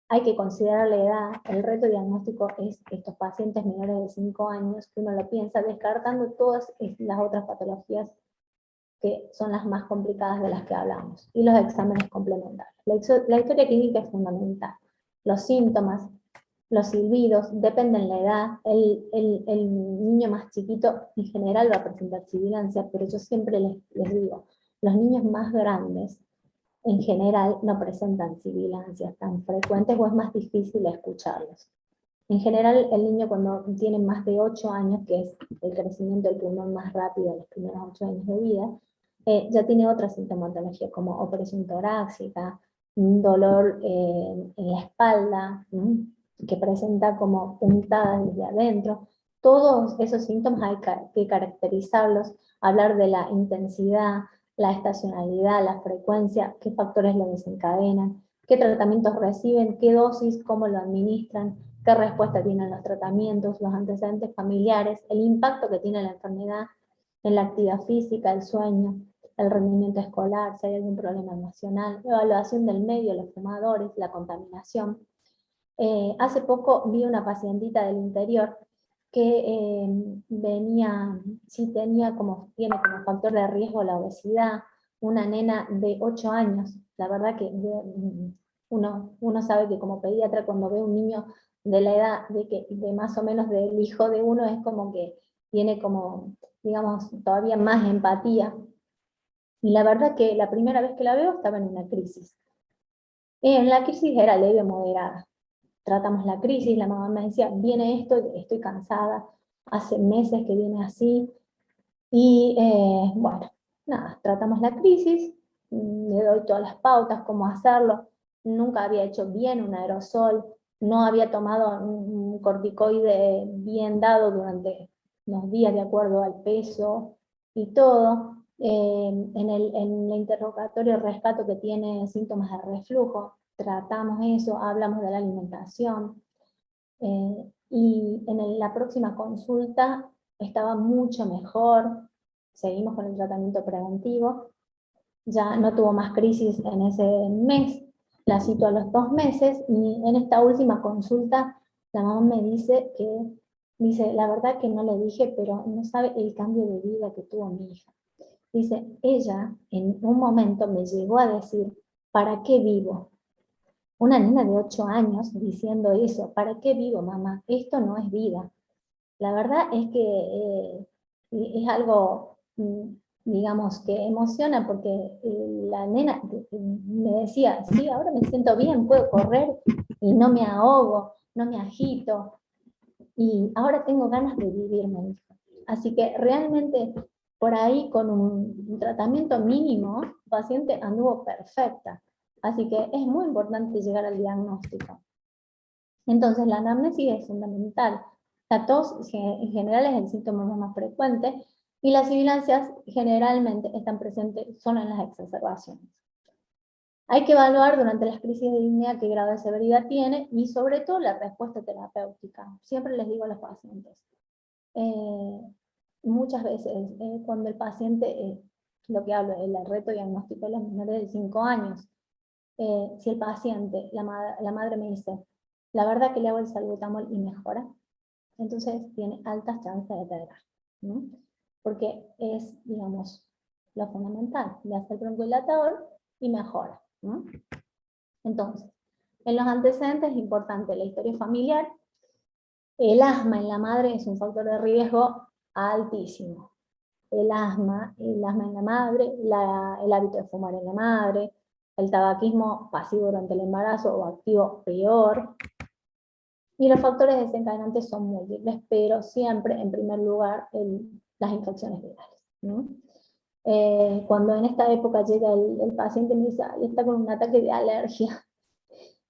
Hay que considerar la edad. El reto diagnóstico es estos pacientes menores de 5 años, que uno lo piensa, descartando todas las otras patologías que son las más complicadas de las que hablamos, y los exámenes complementarios. La historia clínica es fundamental. Los síntomas, los silbidos, dependen de la edad. El niño más chiquito en general va a presentar sibilancia, pero yo siempre les digo, los niños más grandes en general no presentan sibilancias tan frecuentes o es más difícil escucharlos. En general, el niño cuando tiene más de 8 años, que es el crecimiento del pulmón más rápido en los primeros 8 años de vida, ya tiene otra sintomatología como opresión torácica, un dolor en la espalda, que presenta como puntadas desde adentro. Todos esos síntomas hay que caracterizarlos, hablar de la intensidad, la estacionalidad, la frecuencia, qué factores lo desencadenan, qué tratamientos reciben, qué dosis, cómo lo administran, qué respuesta tienen los tratamientos, los antecedentes familiares, el impacto que tiene la enfermedad en la actividad física, el sueño, el rendimiento escolar, si hay algún problema emocional, evaluación del medio, los fumadores, la contaminación. Hace poco vi una pacientita del interior que tiene como factor de riesgo la obesidad, una nena de 8 años. La verdad que uno sabe que como pediatra, cuando ve un niño de la edad de más o menos del hijo de uno, es como que tiene como, digamos, todavía más empatía. Y la verdad que la primera vez que la veo estaba en una crisis. La crisis era leve, moderada. Tratamos la crisis, la mamá me decía, viene esto, estoy cansada, hace meses que viene así, y bueno, nada, tratamos la crisis, le doy todas las pautas, cómo hacerlo. Nunca había hecho bien un aerosol, no había tomado un corticoide bien dado durante unos días de acuerdo al peso y todo. En el interrogatorio rescato que tiene síntomas de reflujo, tratamos eso, hablamos de la alimentación, y en la próxima consulta estaba mucho mejor, seguimos con el tratamiento preventivo, ya no tuvo más crisis en ese mes, la cito a los 2 meses, y en esta última consulta la mamá me dice, la verdad que no le dije, pero no sabe el cambio de vida que tuvo mi hija. Dice, ella en un momento me llegó a decir, ¿para qué vivo? Una nena de 8 años diciendo eso, ¿para qué vivo, mamá? Esto no es vida. La verdad es que es algo, digamos, que emociona, porque la nena me decía, sí, ahora me siento bien, puedo correr y no me ahogo, no me agito, y ahora tengo ganas de vivir, me dijo. Así que realmente por ahí con un tratamiento mínimo, el paciente anduvo perfecta. Así que es muy importante llegar al diagnóstico. Entonces la anamnesis es fundamental. La tos en general es el síntoma más frecuente, y las sibilancias generalmente están presentes solo en las exacerbaciones. Hay que evaluar durante las crisis de disnea qué grado de severidad tiene, y sobre todo la respuesta terapéutica. Siempre les digo a los pacientes, muchas veces cuando el paciente, lo que hablo, el reto diagnóstico de los menores de 5 años, si el paciente, la madre me dice, la verdad que le hago el salbutamol y mejora, entonces tiene altas chances de TDAH, ¿no? Porque es, digamos, lo fundamental, le hace el broncodilatador y mejora, ¿no? Entonces, en los antecedentes es importante la historia familiar. El asma en la madre es un factor de riesgo altísimo. El asma en la madre, el hábito de fumar en la madre, el tabaquismo pasivo durante el embarazo o activo peor. Y los factores desencadenantes son múltiples, pero siempre en primer lugar las infecciones virales, ¿no? Cuando en esta época llega el paciente y me dice, ay, está con un ataque de alergia,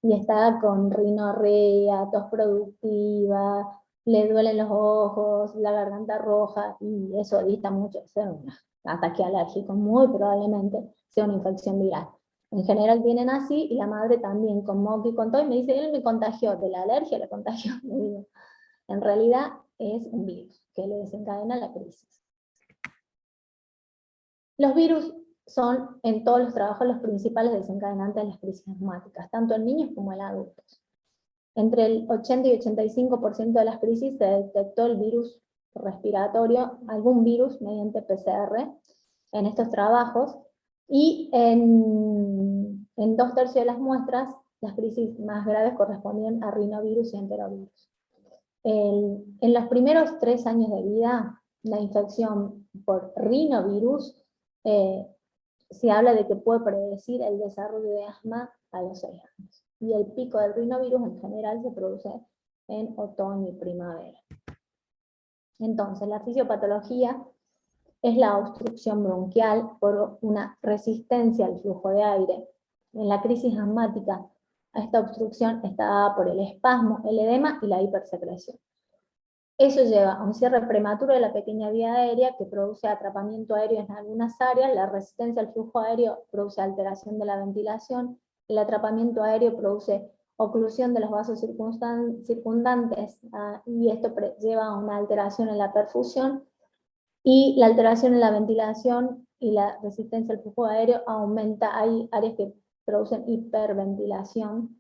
y está con rinorrea, tos productiva, le duelen los ojos, la garganta roja, y eso dista mucho de ser un ataque alérgico, muy probablemente sea una infección viral. En general vienen así, y la madre también con moco y con todo, y me dice, él me contagió de la alergia, le contagió. Le digo, en realidad es un virus que le desencadena la crisis. Los virus son en todos los trabajos los principales desencadenantes de las crisis asmáticas, tanto en niños como en adultos. Entre el 80 y 85% de las crisis se detectó el virus respiratorio, algún virus mediante PCR en estos trabajos, y en 2/3 de las muestras, las crisis más graves correspondían a rinovirus y enterovirus. En los primeros 3 años de vida, la infección por rinovirus se habla de que puede predecir el desarrollo de asma a los 6 años. Y el pico del rinovirus en general se produce en otoño y primavera. Entonces, la fisiopatología es la obstrucción bronquial por una resistencia al flujo de aire. En la crisis asmática, esta obstrucción está dada por el espasmo, el edema y la hipersecreción. Eso lleva a un cierre prematuro de la pequeña vía aérea, que produce atrapamiento aéreo en algunas áreas. La resistencia al flujo aéreo produce alteración de la ventilación. El atrapamiento aéreo produce oclusión de los vasos circundantes, y esto lleva a una alteración en la perfusión. Y la alteración en la ventilación y la resistencia al flujo aéreo aumenta. Hay áreas que producen hiperventilación.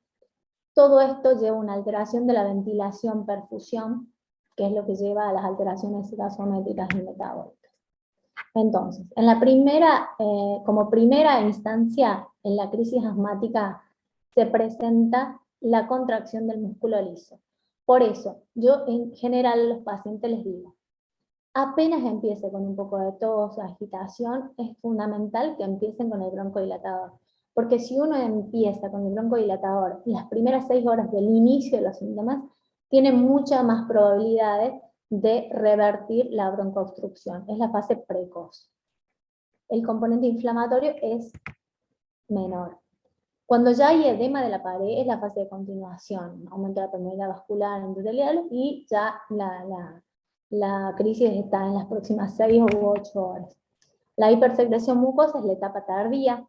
Todo esto lleva a una alteración de la ventilación-perfusión, que es lo que lleva a las alteraciones gasométricas y metabólicas. Entonces, como primera instancia en la crisis asmática se presenta la contracción del músculo liso. Por eso, yo en general a los pacientes les digo, apenas empiece con un poco de tos, agitación, es fundamental que empiecen con el broncodilatador. Porque si uno empieza con el broncodilatador las primeras 6 horas del inicio de los síntomas, tiene muchas más probabilidades de revertir la broncoobstrucción. Es la fase precoz. El componente inflamatorio es menor. Cuando ya hay edema de la pared, es la fase de continuación, aumento de la permeabilidad vascular endotelial y ya la crisis está en las próximas 6 u 8 horas. La hipersecreción mucosa es la etapa tardía,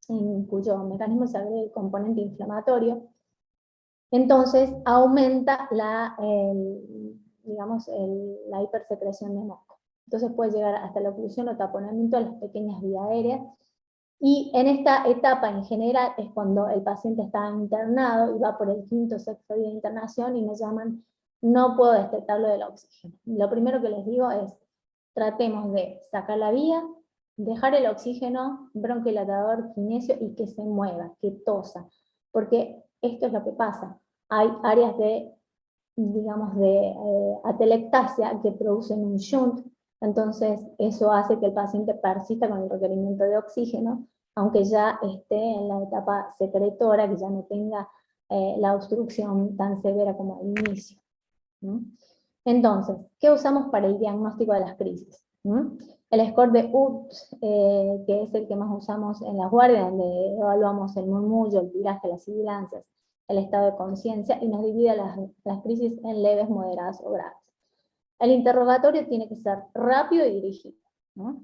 en cuyo mecanismo se agrega el componente inflamatorio. Entonces aumenta la hipersecreción de moco. Entonces puede llegar hasta la oclusión o taponamiento de las pequeñas vías aéreas. Y en esta etapa en general es cuando el paciente está internado y va por el 5º o 6º día de internación y me llaman, no puedo destetarlo del oxígeno. Lo primero que les digo es, tratemos de sacar la vía, dejar el oxígeno, bronquidilatador, kinesio y que se mueva, que tosa. Porque esto es lo que pasa. Hay áreas de, digamos, de atelectasia que producen un shunt, entonces eso hace que el paciente persista con el requerimiento de oxígeno, aunque ya esté en la etapa secretora, que ya no tenga la obstrucción tan severa como al inicio. Entonces, ¿qué usamos para el diagnóstico de las crisis? El score de UTS, que es el que más usamos en las guardias, donde evaluamos el murmullo, el tiraje, las sibilancias, el estado de conciencia, y nos divide las crisis en leves, moderadas o graves. El interrogatorio tiene que ser rápido y dirigido, ¿no?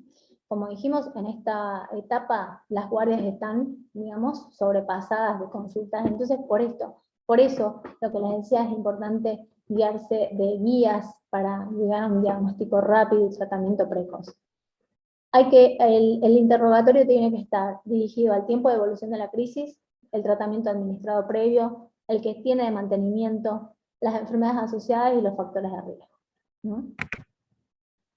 Como dijimos, en esta etapa las guardias están, digamos, sobrepasadas de consultas, entonces por eso lo que les decía es importante guiarse de guías para llegar a un diagnóstico rápido y tratamiento precoz. El interrogatorio tiene que estar dirigido al tiempo de evolución de la crisis, el tratamiento administrado previo, el que tiene de mantenimiento, las enfermedades asociadas y los factores de riesgo.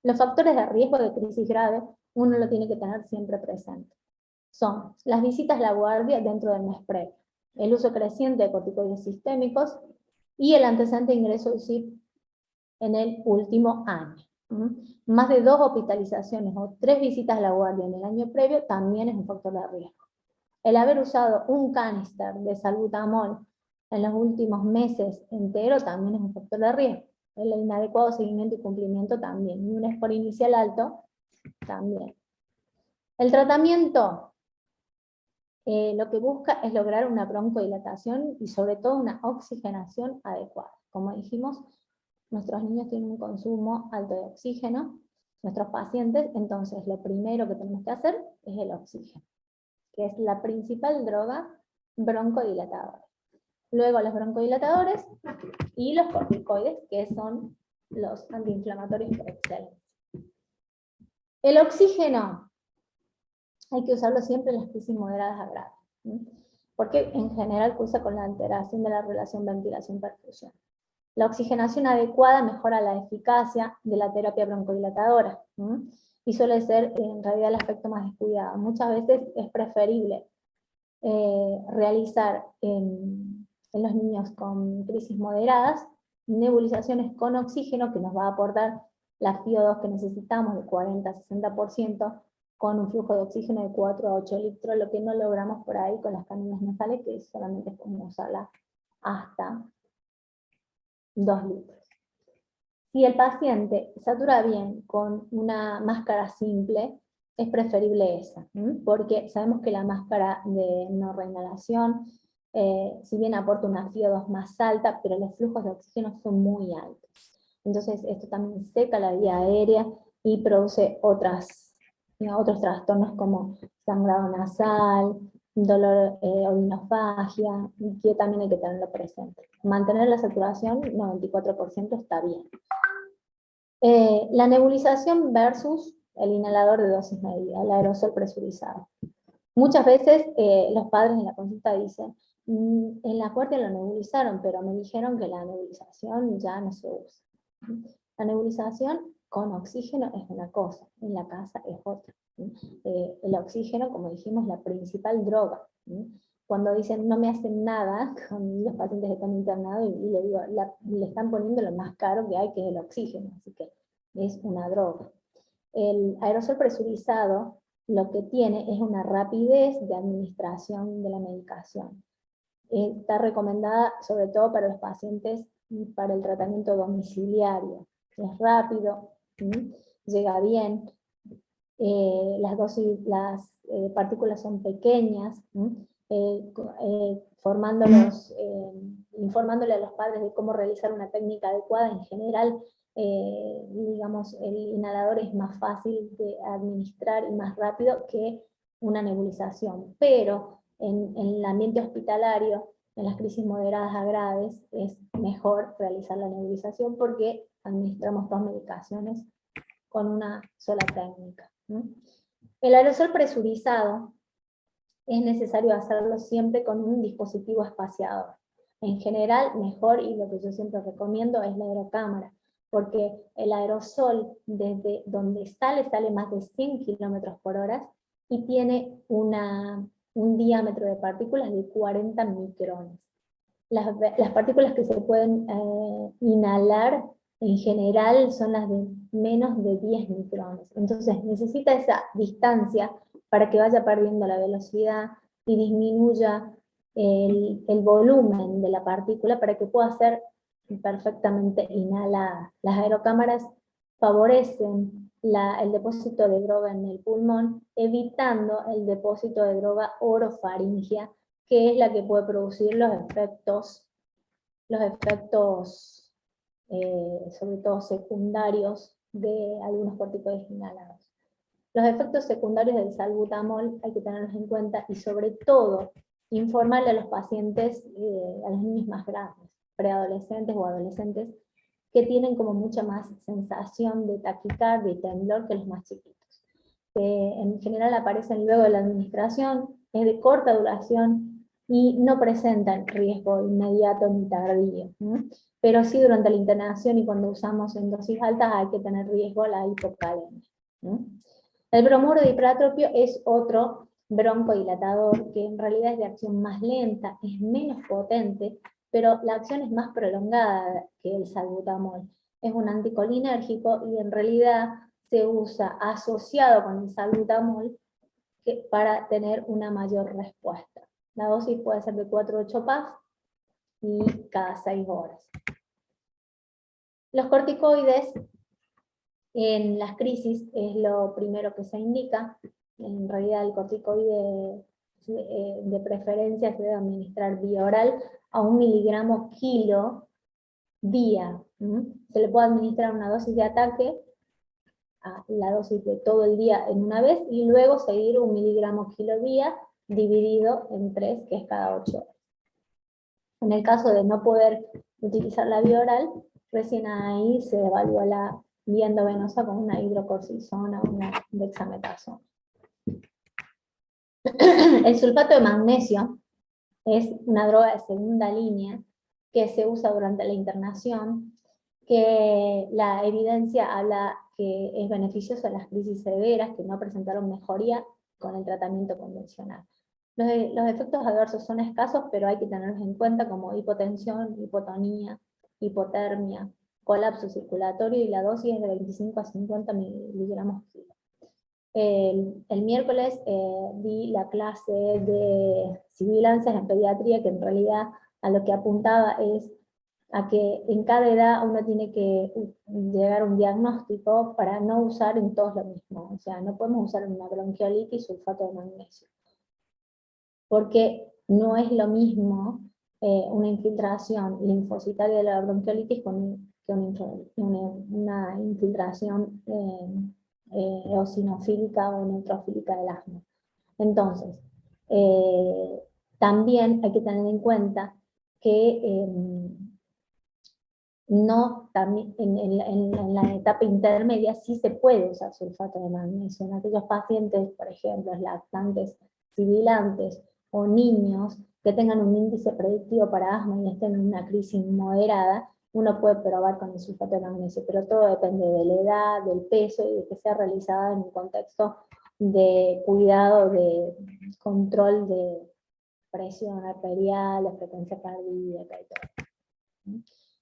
Los factores de riesgo de crisis grave, uno lo tiene que tener siempre presente. Son las visitas a la guardia dentro del mes previo, el uso creciente de corticoides sistémicos y el antecedente de ingreso al CIP en el último año. Más de 2 hospitalizaciones o 3 visitas a la guardia en el año previo también es un factor de riesgo. El haber usado un canister de salbutamol en los últimos meses entero también es un factor de riesgo. El inadecuado seguimiento y cumplimiento también. Y un score inicial alto también. El tratamiento lo que busca es lograr una broncodilatación y sobre todo una oxigenación adecuada. Como dijimos, nuestros niños tienen un consumo alto de oxígeno, nuestros pacientes, entonces lo primero que tenemos que hacer es el oxígeno, que es la principal droga broncodilatadora. Luego los broncodilatadores y los corticoides, que son los antiinflamatorios por excelencia. El oxígeno hay que usarlo siempre en las crisis moderadas a graves, porque en general cursa con la alteración de la relación ventilación-perfusión. La oxigenación adecuada mejora la eficacia de la terapia broncodilatadora, y suele ser en realidad el aspecto más descuidado. Muchas veces es preferible realizar en los niños con crisis moderadas nebulizaciones con oxígeno, que nos va a aportar la FiO2 que necesitamos de 40 a 60%, con un flujo de oxígeno de 4 a 8 litros, lo que no logramos por ahí con las cánulas nasales, que solamente podemos usarla hasta 2 litros. Si el paciente satura bien con una máscara simple, es preferible esa, porque sabemos que la máscara de no reinhalación, si bien aporta una FiO2 más alta, pero los flujos de oxígeno son muy altos. Entonces esto también seca la vía aérea y produce otros trastornos como sangrado nasal, dolor, odinofagia, que también hay que tenerlo presente. Mantener la saturación 94% está bien. La nebulización versus el inhalador de dosis medida, el aerosol presurizado. Muchas veces los padres en la consulta dicen, en la guardia lo nebulizaron, pero me dijeron que la nebulización ya no se usa. La nebulización con oxígeno es una cosa, en la casa es otra. El oxígeno, como dijimos, es la principal droga. Cuando dicen no me hacen nada con los pacientes que están internados, y le digo, le están poniendo lo más caro que hay, que es el oxígeno, así que es una droga. El aerosol presurizado lo que tiene es una rapidez de administración de la medicación. Está recomendada sobre todo para los pacientes y para el tratamiento domiciliario. Es rápido, llega bien, las partículas son pequeñas, informándole a los padres de cómo realizar una técnica adecuada. En general, digamos, el inhalador es más fácil de administrar y más rápido que una nebulización, pero en el ambiente hospitalario, en las crisis moderadas a graves, es mejor realizar la nebulización porque administramos 2 medicaciones con una sola técnica. El aerosol presurizado es necesario hacerlo siempre con un dispositivo espaciador. En general, mejor, y lo que yo siempre recomiendo, es la aerocámara, porque el aerosol desde donde sale más de 100 kilómetros por hora y tiene un diámetro de partículas de 40 micrones. Las partículas que se pueden inhalar en general son las de menos de 10 micrones. Entonces necesita esa distancia para que vaya perdiendo la velocidad y disminuya el volumen de la partícula para que pueda ser perfectamente inhalada. Las aerocámaras favorecen el depósito de droga en el pulmón, evitando el depósito de droga orofaringea, que es la que puede producir los efectos sobre todo secundarios de algunos corticoides inhalados. Los efectos secundarios del salbutamol hay que tenerlos en cuenta y sobre todo informarle a los pacientes, a los niños más grandes, preadolescentes o adolescentes, que tienen como mucha más sensación de taquicardia y temblor que los más chiquitos. En general aparecen luego de la administración, es de corta duración y no presentan riesgo inmediato ni tardío. Pero sí durante la internación y cuando usamos en dosis altas hay que tener riesgo a la hipocalemia. El bromuro de hipertropio es otro broncodilatador que en realidad es de acción más lenta, es menos potente, pero la acción es más prolongada que el salbutamol. Es un anticolinérgico y en realidad se usa asociado con el salbutamol para tener una mayor respuesta. La dosis puede ser de 4 a 8 PAF y cada 6 horas. Los corticoides en las crisis es lo primero que se indica. En realidad el corticoide de preferencia se debe administrar vía oral a 1 miligramo kilo día. Se le puede administrar una dosis de ataque, la dosis de todo el día en una vez, y luego seguir 1 miligramo kilo día dividido en 3, que es cada 8 horas. En el caso de no poder utilizar la vía oral, recién ahí se evalúa la vía endovenosa con una hidrocortisona o una dexametasona. El sulfato de magnesio es una droga de segunda línea que se usa durante la internación, que la evidencia habla que es beneficioso en las crisis severas que no presentaron mejoría con el tratamiento convencional. Los efectos adversos son escasos, pero hay que tenerlos en cuenta como hipotensión, hipotonía, hipotermia, colapso circulatorio, y la dosis es de 25 a 50 miligramos kilo. El miércoles di la clase de sibilancias en pediatría, que en realidad a lo que apuntaba es a que en cada edad uno tiene que llegar a un diagnóstico para no usar en todos lo mismo. O sea, no podemos usar una bronquiolitis sulfato de magnesio, porque no es lo mismo una infiltración linfocitaria de la bronquiolitis que una infiltración eosinofílica o neutrofílica del asma. Entonces, también hay que tener en cuenta que en la etapa intermedia sí se puede usar sulfato de magnesio. En aquellos pacientes, por ejemplo, lactantes sibilantes o niños que tengan un índice predictivo para asma y estén en una crisis moderada, uno puede probar con el sulfato de magnesio, pero todo depende de la edad, del peso y de que sea realizada en un contexto de cuidado, de control de presión arterial, de frecuencia cardíaca y todo.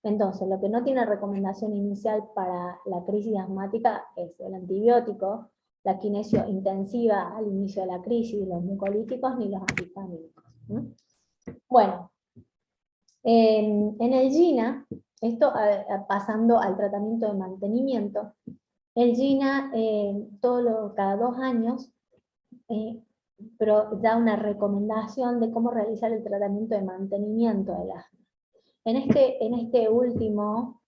Entonces, lo que no tiene recomendación inicial para la crisis asmática es el antibiótico, la quinesio intensiva al inicio de la crisis, los mucolíticos ni los antihistamínicos. Bueno, en el GINA, esto pasando al tratamiento de mantenimiento, el GINA cada 2 años pero da una recomendación de cómo realizar el tratamiento de mantenimiento del asma. En este último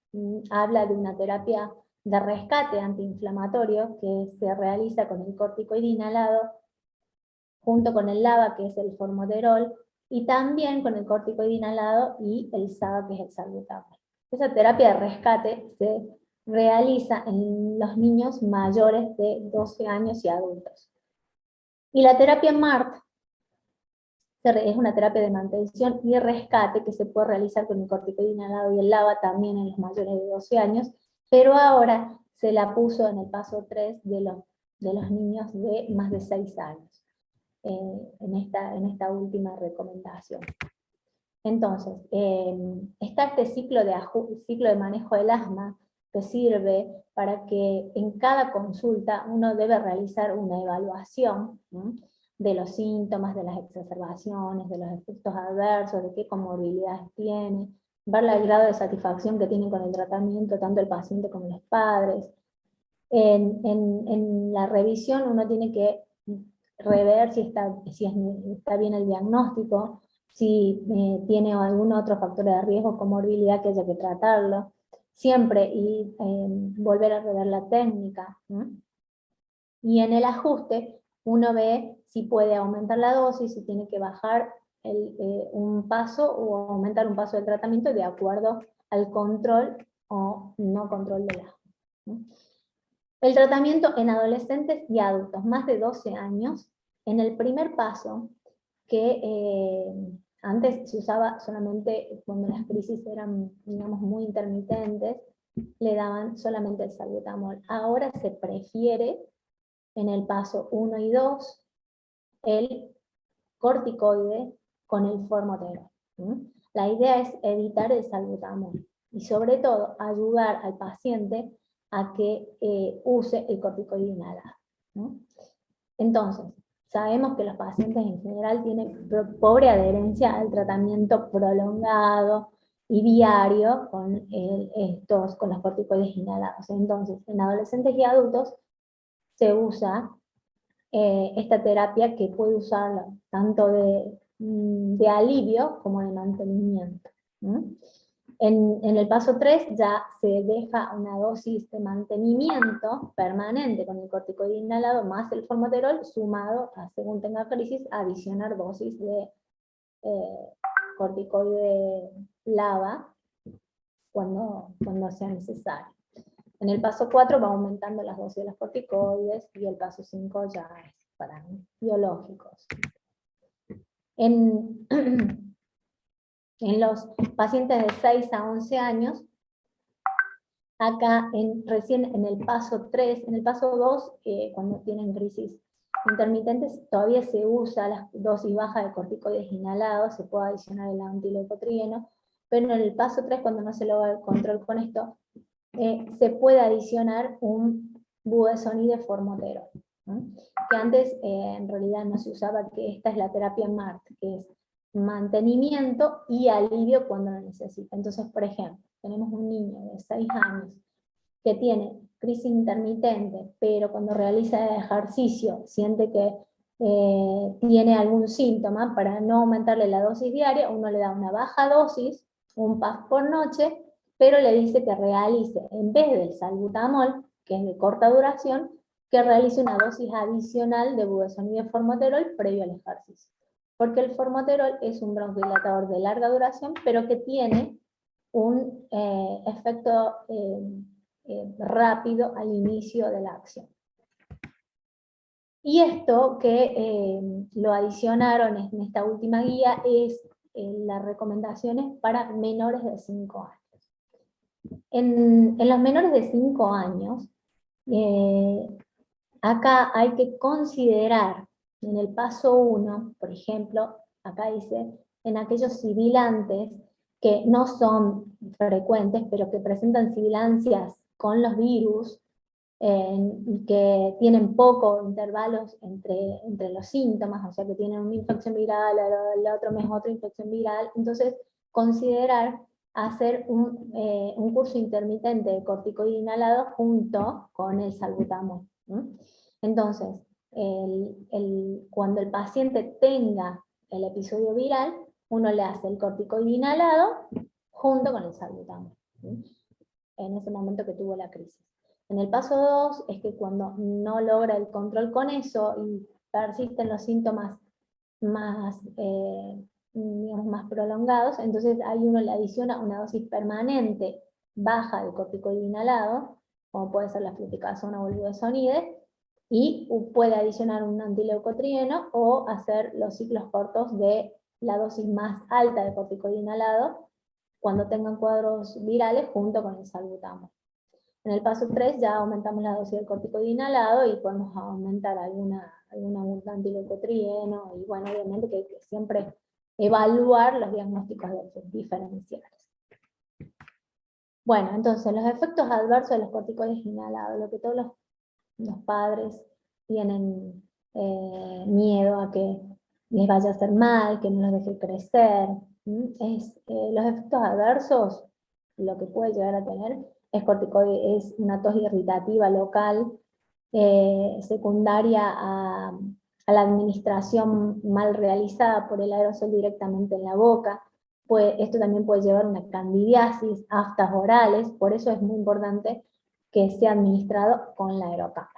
habla de una terapia de rescate antiinflamatorio que se realiza con el corticoide inhalado junto con el LABA, que es el formoterol, y también con el corticoide inhalado y el SABA, que es el salbutamol. Esa terapia de rescate se realiza en los niños mayores de 12 años y adultos. Y la terapia MART es una terapia de mantención y rescate que se puede realizar con el corticoide inhalado y el LABA también en los mayores de 12 años, pero ahora se la puso en el paso 3 de los niños de más de 6 años, en esta última recomendación. Entonces, está este ciclo de manejo del asma que sirve para que en cada consulta uno debe realizar una evaluación, ¿no?, de los síntomas, de las exacerbaciones, de los efectos adversos, de qué comorbilidades tiene, ver el grado de satisfacción que tienen con el tratamiento, tanto el paciente como los padres. En la revisión uno tiene que rever si está bien el diagnóstico, si tiene algún otro factor de riesgo, comorbilidad que haya que tratarlo, siempre, y volver a rever la técnica, ¿no? Y en el ajuste uno ve si puede aumentar la dosis, si tiene que bajar un paso o aumentar un paso de tratamiento de acuerdo al control o no control del asma, ¿no? El tratamiento en adolescentes y adultos más de 12 años, en el primer paso, que antes se usaba solamente cuando las crisis eran, digamos, muy intermitentes, le daban solamente el salbutamol. Ahora se prefiere, en el paso 1 y 2, el corticoide con el formoterol. La idea es evitar el salbutamol y sobre todo ayudar al paciente a que use el corticoide inhalado, ¿no? Entonces, sabemos que los pacientes en general tienen pobre adherencia al tratamiento prolongado y diario con los corticoides inhalados. Entonces, en adolescentes y adultos se usa esta terapia, que puede usarla tanto de alivio como de mantenimiento, ¿no? En el paso 3 ya se deja una dosis de mantenimiento permanente con el corticoide inhalado más el formoterol, sumado a, según tenga crisis, adicionar dosis de corticoide LABA cuando sea necesario. En el paso 4 va aumentando las dosis de los corticoides, y el paso 5 ya es para biológicos. En los pacientes de 6 a 11 años, acá recién en el paso 3, en el paso 2, cuando tienen crisis intermitentes, todavía se usa la dosis baja de corticoides inhalados, se puede adicionar el antileucotrieno, pero en el paso 3, cuando no se logra el control con esto, se puede adicionar un budesonide formoterol, ¿no?, que antes en realidad no se usaba, que esta es la terapia MART, que es mantenimiento y alivio cuando lo necesita. Entonces, por ejemplo, tenemos un niño de 6 años que tiene crisis intermitente, pero cuando realiza ejercicio siente que tiene algún síntoma. Para no aumentarle la dosis diaria, uno le da una baja dosis, un PAF por noche, pero le dice que realice, en vez del salbutamol, que es de corta duración, que realice una dosis adicional de budesonide formoterol previo al ejercicio. Porque el formoterol es un broncodilatador de larga duración, pero que tiene un efecto rápido al inicio de la acción. Y esto que lo adicionaron en esta última guía es las recomendaciones para menores de 5 años. En los menores de 5 años, acá hay que considerar en el paso 1, por ejemplo, acá dice, en aquellos sibilantes que no son frecuentes, pero que presentan sibilancias con los virus, que tienen pocos intervalos entre los síntomas, o sea que tienen una infección viral, el otro mes otra infección viral. Entonces, considerar hacer un curso intermitente de corticoide inhalado junto con el salbutamol, ¿no? Entonces, cuando el paciente tenga el episodio viral, uno le hace el corticoide inhalado junto con el salbutamol, ¿sí? En ese momento que tuvo la crisis. En el paso 2 es que cuando no logra el control con eso y persisten los síntomas más, digamos, más prolongados, entonces ahí uno le adiciona una dosis permanente baja de corticoide inhalado, como puede ser la fluticasona o el budesonide, y puede adicionar un antileucotrieno o hacer los ciclos cortos de la dosis más alta de corticoide inhalado cuando tengan cuadros virales junto con el salbutamol. En el paso 3 ya aumentamos la dosis del corticoide inhalado y podemos aumentar algún antileucotrieno, y bueno, obviamente que hay que siempre evaluar los diagnósticos diferenciales. Bueno, entonces los efectos adversos de los corticoides inhalados, lo que todos los padres tienen miedo a que les vaya a hacer mal, que no los deje crecer, los efectos adversos, lo que puede llegar a tener es una tos irritativa local, secundaria a la administración mal realizada por el aerosol directamente en la boca. Esto también puede llevar a una candidiasis, aftas orales, por eso es muy importante que sea administrado con la aerocámara.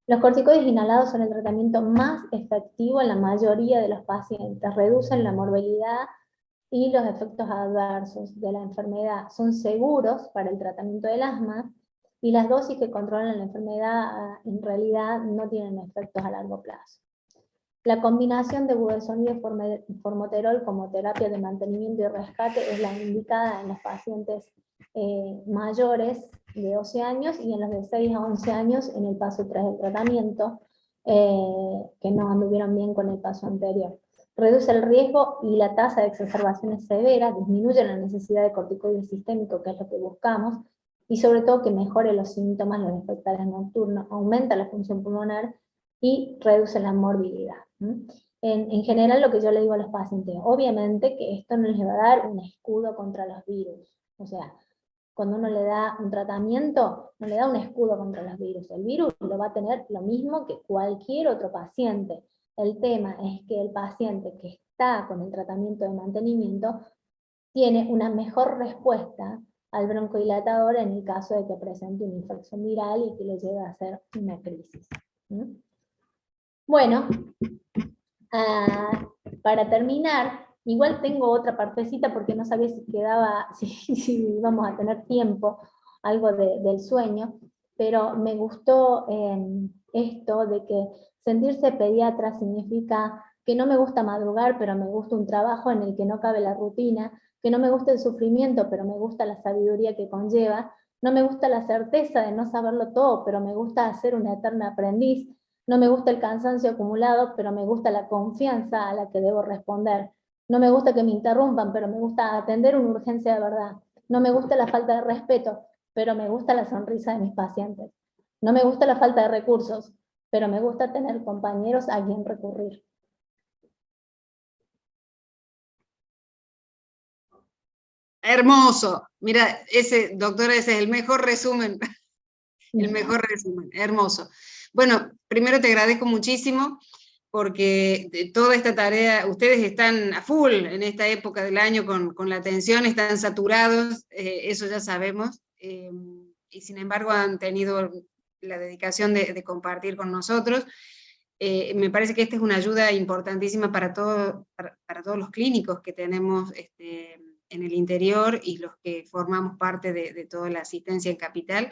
Los corticoides inhalados son el tratamiento más efectivo en la mayoría de los pacientes, reducen la morbilidad y los efectos adversos de la enfermedad, son seguros para el tratamiento del asma, y las dosis que controlan la enfermedad en realidad no tienen efectos a largo plazo. La combinación de budesonide y formoterol como terapia de mantenimiento y rescate es la indicada en los pacientes mayores de 12 años y en los de 6 a 11 años en el paso 3 del tratamiento, que no anduvieron bien con el paso anterior. Reduce el riesgo y la tasa de exacerbaciones severas, disminuye la necesidad de corticoide sistémico, que es lo que buscamos, y sobre todo que mejore los síntomas, los despertares nocturnos, aumenta la función pulmonar y reduce la morbilidad. En general, lo que yo le digo a los pacientes, obviamente que esto no les va a dar un escudo contra los virus. O sea, cuando uno le da un tratamiento, no le da un escudo contra los virus. El virus lo va a tener lo mismo que cualquier otro paciente. El tema es que el paciente que está con el tratamiento de mantenimiento tiene una mejor respuesta al broncodilatador en el caso de que presente una infección viral y que le llegue a hacer una crisis. Bueno, para terminar, igual tengo otra partecita porque no sabía si quedaba, si íbamos a tener tiempo, algo del sueño, pero me gustó esto de que sentirse pediatra significa que no me gusta madrugar, pero me gusta un trabajo en el que no cabe la rutina, que no me gusta el sufrimiento, pero me gusta la sabiduría que conlleva, no me gusta la certeza de no saberlo todo, pero me gusta ser una eterna aprendiz, no me gusta el cansancio acumulado, pero me gusta la confianza a la que debo responder, no me gusta que me interrumpan, pero me gusta atender una urgencia de verdad, no me gusta la falta de respeto, pero me gusta la sonrisa de mis pacientes, no me gusta la falta de recursos, pero me gusta tener compañeros a quien recurrir. Hermoso. Mira, doctora, ese es el mejor resumen. El mejor resumen. Hermoso. Bueno, primero te agradezco muchísimo porque toda esta tarea, ustedes están a full en esta época del año con la atención, están saturados, eso ya sabemos, y sin embargo han tenido la dedicación de compartir con nosotros. Me parece que esta es una ayuda importantísima para todos los clínicos que tenemos en el interior y los que formamos parte de toda la asistencia en Capital,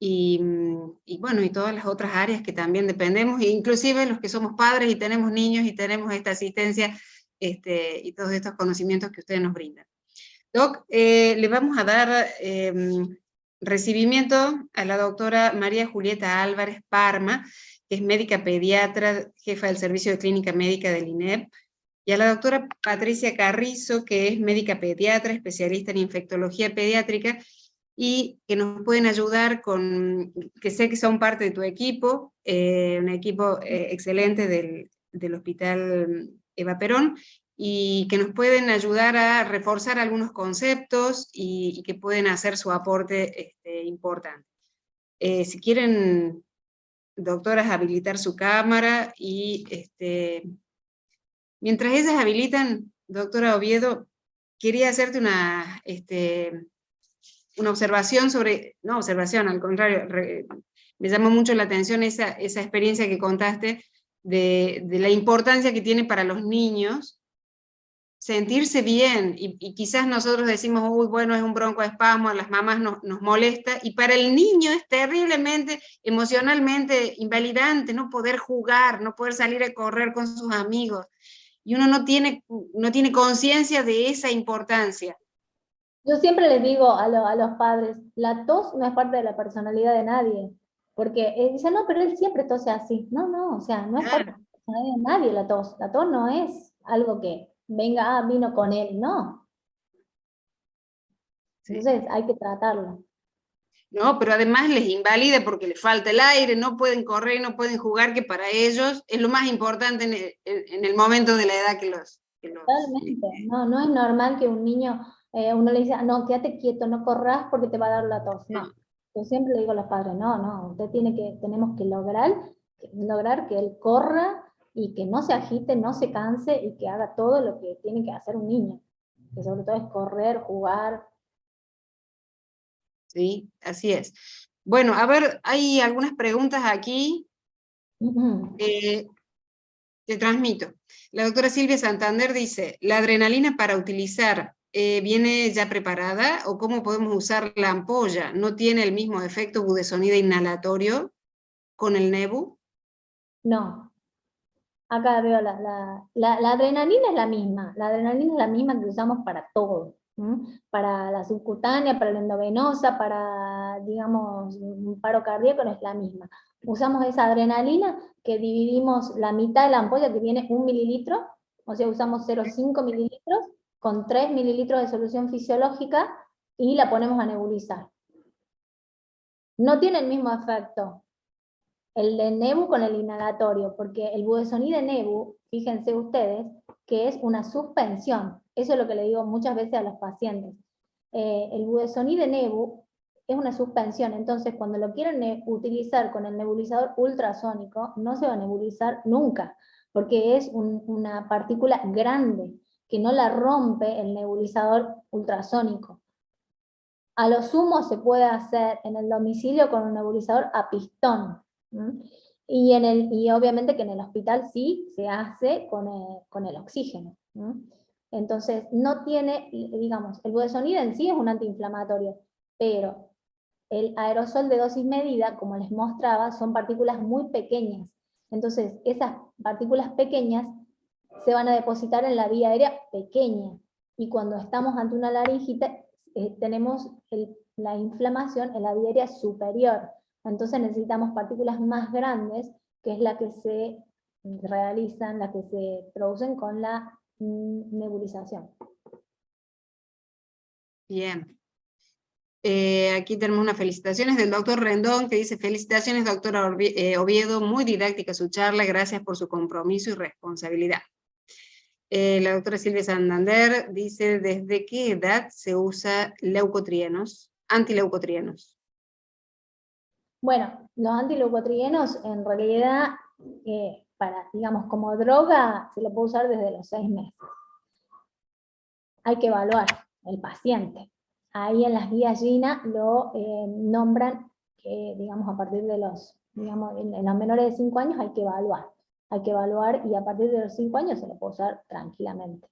y bueno, y todas las otras áreas que también dependemos, inclusive los que somos padres y tenemos niños y tenemos esta asistencia y todos estos conocimientos que ustedes nos brindan. Doc, le vamos a dar recibimiento a la doctora María Julieta Álvarez Parma, que es médica pediatra, jefa del Servicio de Clínica Médica del INEP, y a la doctora Patricia Carrizo, que es médica pediatra, especialista en infectología pediátrica, y que nos pueden ayudar que sé que son parte de tu equipo, un equipo excelente del Hospital Eva Perón, y que nos pueden ayudar a reforzar algunos conceptos y que pueden hacer su aporte importante. Si quieren doctoras a habilitar su cámara y mientras ellas habilitan, doctora Oviedo, quería hacerte una observación sobre, no observación, al contrario, me llamó mucho la atención esa experiencia que contaste de la importancia que tiene para los niños sentirse bien, y quizás nosotros decimos, uy, bueno, es un broncoespasmo, a las mamás nos molesta, y para el niño es terriblemente, emocionalmente invalidante no poder jugar, no poder salir a correr con sus amigos, y uno no tiene conciencia de esa importancia. Yo siempre les digo a los padres, la tos no es parte de la personalidad de nadie, porque dicen, no, pero él siempre tose así. No, o sea, no es parte de la personalidad de nadie la tos no es algo que venga, vino con él, no. Sí. Entonces hay que tratarlo. No, pero además les invalida porque les falta el aire, no pueden correr, no pueden jugar, que para ellos es lo más importante en el momento de la edad que los... Totalmente, no es normal que un niño, uno le dice, no, quédate quieto, no corras porque te va a dar la tos, no. Yo siempre le digo a los padres, no, usted tenemos que lograr que él corra y que no se agite, no se canse y que haga todo lo que tiene que hacer un niño, que sobre todo es correr, jugar. Sí, así es. Bueno, a ver, hay algunas preguntas aquí. Te transmito. La doctora Silvia Santander dice, ¿la adrenalina para utilizar viene ya preparada o cómo podemos usar la ampolla? ¿No tiene el mismo efecto budesonida inhalatorio con el nebu? No. Acá veo la adrenalina es la misma. La adrenalina es la misma que usamos para todo. Para la subcutánea, para la endovenosa, para, digamos, un paro cardíaco, no es la misma. Usamos esa adrenalina que dividimos la mitad de la ampolla, que viene 1 mililitro, o sea, usamos 0,5 mililitros con 3 mililitros de solución fisiológica y la ponemos a nebulizar. No tiene el mismo efecto el de nebu con el inhalatorio, porque el budesonide nebu, fíjense ustedes, que es una suspensión. Eso es lo que le digo muchas veces a los pacientes. El budesonide nebu es una suspensión, entonces cuando lo quieren utilizar con el nebulizador ultrasónico, no se va a nebulizar nunca, porque es una partícula grande, que no la rompe el nebulizador ultrasónico. A lo sumo se puede hacer en el domicilio con un nebulizador a pistón. Y obviamente que en el hospital sí se hace con el oxígeno. Entonces, no tiene, digamos, el budesonide en sí es un antiinflamatorio, pero el aerosol de dosis medida, como les mostraba, son partículas muy pequeñas. Entonces, esas partículas pequeñas se van a depositar en la vía aérea pequeña. Y cuando estamos ante una laringite, tenemos la inflamación en la vía aérea superior. Entonces necesitamos partículas más grandes, que es la que se realizan, las que se producen con la nebulización. Bien. Aquí tenemos unas felicitaciones del doctor Rendón, que dice, felicitaciones doctora Oviedo, muy didáctica su charla, gracias por su compromiso y responsabilidad. La doctora Silvia Santander dice, ¿desde qué edad se usa leucotrienos, antileucotrienos? Bueno, los antileucotrienos en realidad, para, digamos, como droga, se lo puede usar desde los 6 meses. Hay que evaluar el paciente. Ahí en las guías GINA lo nombran que, digamos, a partir de los, digamos, en los menores de 5 años hay que evaluar. Hay que evaluar y a partir de los 5 años se lo puede usar tranquilamente.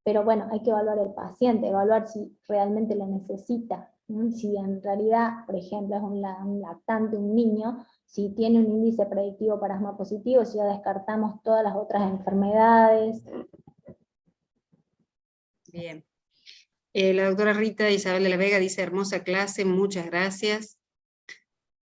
Pero bueno, hay que evaluar el paciente, evaluar si realmente lo necesita. Si en realidad, por ejemplo, es un lactante, un niño, si tiene un índice predictivo para asma positivo, si ya descartamos todas las otras enfermedades. Bien. La doctora Rita Isabel de la Vega dice, hermosa clase, muchas gracias.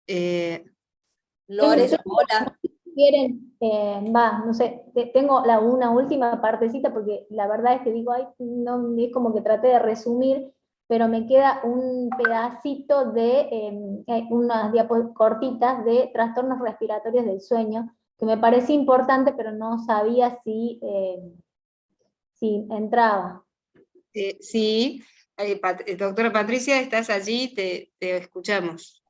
Lore, hola. Quieren, no sé, tengo una última partecita porque la verdad es que digo, ay, no, es como que traté de resumir, pero me queda un pedacito de unas diapositivas cortitas de trastornos respiratorios del sueño, que me parece importante, pero no sabía si entraba. Sí, doctora Patricia, estás allí, te escuchamos.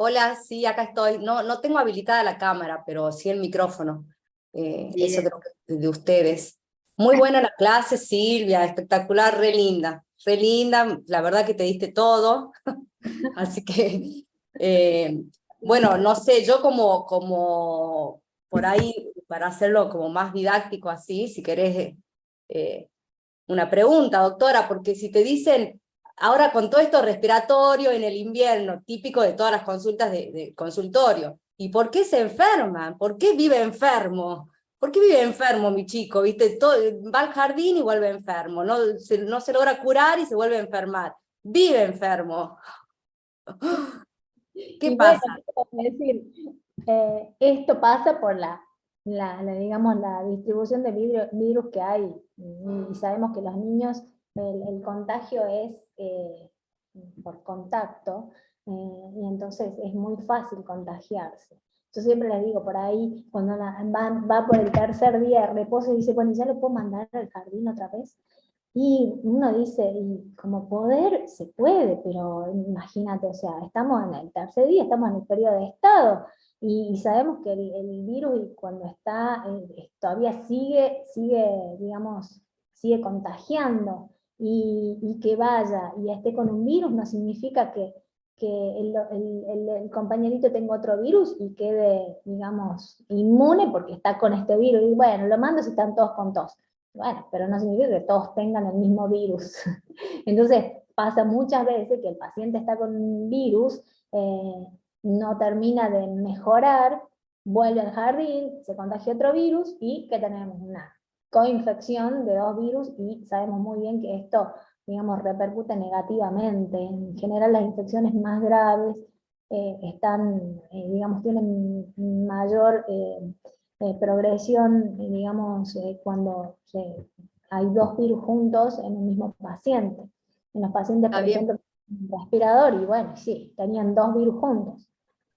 Hola, sí, acá estoy. No tengo habilitada la cámara, pero sí el micrófono. Eso Bien. creo que es de ustedes. Muy buena la clase, Silvia, espectacular, re linda. Re linda, la verdad que te diste todo. Así que, bueno, no sé, yo como por ahí, para hacerlo como más didáctico así, si querés una pregunta, doctora, porque si te dicen, ahora con todo esto respiratorio en el invierno, típico de todas las consultas de consultorio, ¿y por qué se enferman? ¿Por qué vive enfermo? ¿Por qué vive enfermo mi chico? ¿Viste? Todo, va al jardín y vuelve enfermo, no se logra curar y se vuelve a enfermar. Vive enfermo. ¿Qué Y bueno, pasa? es decir, esto pasa por digamos, la distribución de virus que hay. Y sabemos que los niños, el contagio es por contacto, y entonces es muy fácil contagiarse. Yo siempre les digo, por ahí, cuando va por el tercer día de reposo, dice, bueno, ¿ya lo puedo mandar al jardín otra vez? Y uno dice, y como poder se puede, pero imagínate, o sea, estamos en el tercer día, estamos en el periodo de estado, y sabemos que el virus cuando está, todavía digamos, sigue contagiando, y que vaya y esté con un virus no significa que el compañerito tenga otro virus y quede, digamos, inmune porque está con este virus, y bueno, lo mando si están todos con tos. Bueno, pero no significa que todos tengan el mismo virus. Entonces, pasa muchas veces que el paciente está con un virus, no termina de mejorar, vuelve al jardín, se contagia otro virus, y que tenemos una coinfección de dos virus, y sabemos muy bien que esto, digamos, repercute negativamente. En general, las infecciones más graves digamos, tienen mayor progresión, digamos, cuando hay dos virus juntos en un mismo paciente. En los pacientes, Está por bien, ejemplo, respirador, y bueno, sí, tenían dos virus juntos.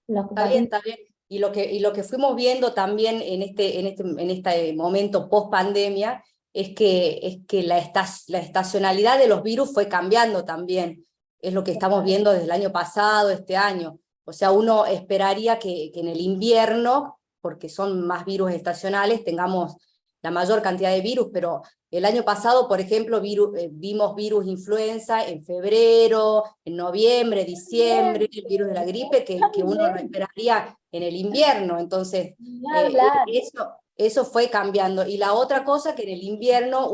Los está bien, pacientes, está bien. Y lo que fuimos viendo también en este momento post pandemia es que la estacionalidad de los virus fue cambiando también. Es lo que estamos viendo desde el año pasado, este año. O sea, uno esperaría que en el invierno, porque son más virus estacionales, tengamos la mayor cantidad de virus, pero el año pasado, por ejemplo, vimos virus influenza en febrero, en noviembre, diciembre, el virus de la gripe, que uno lo esperaría en el invierno. Entonces, ni hablar. eso fue cambiando. Y la otra cosa, que en el invierno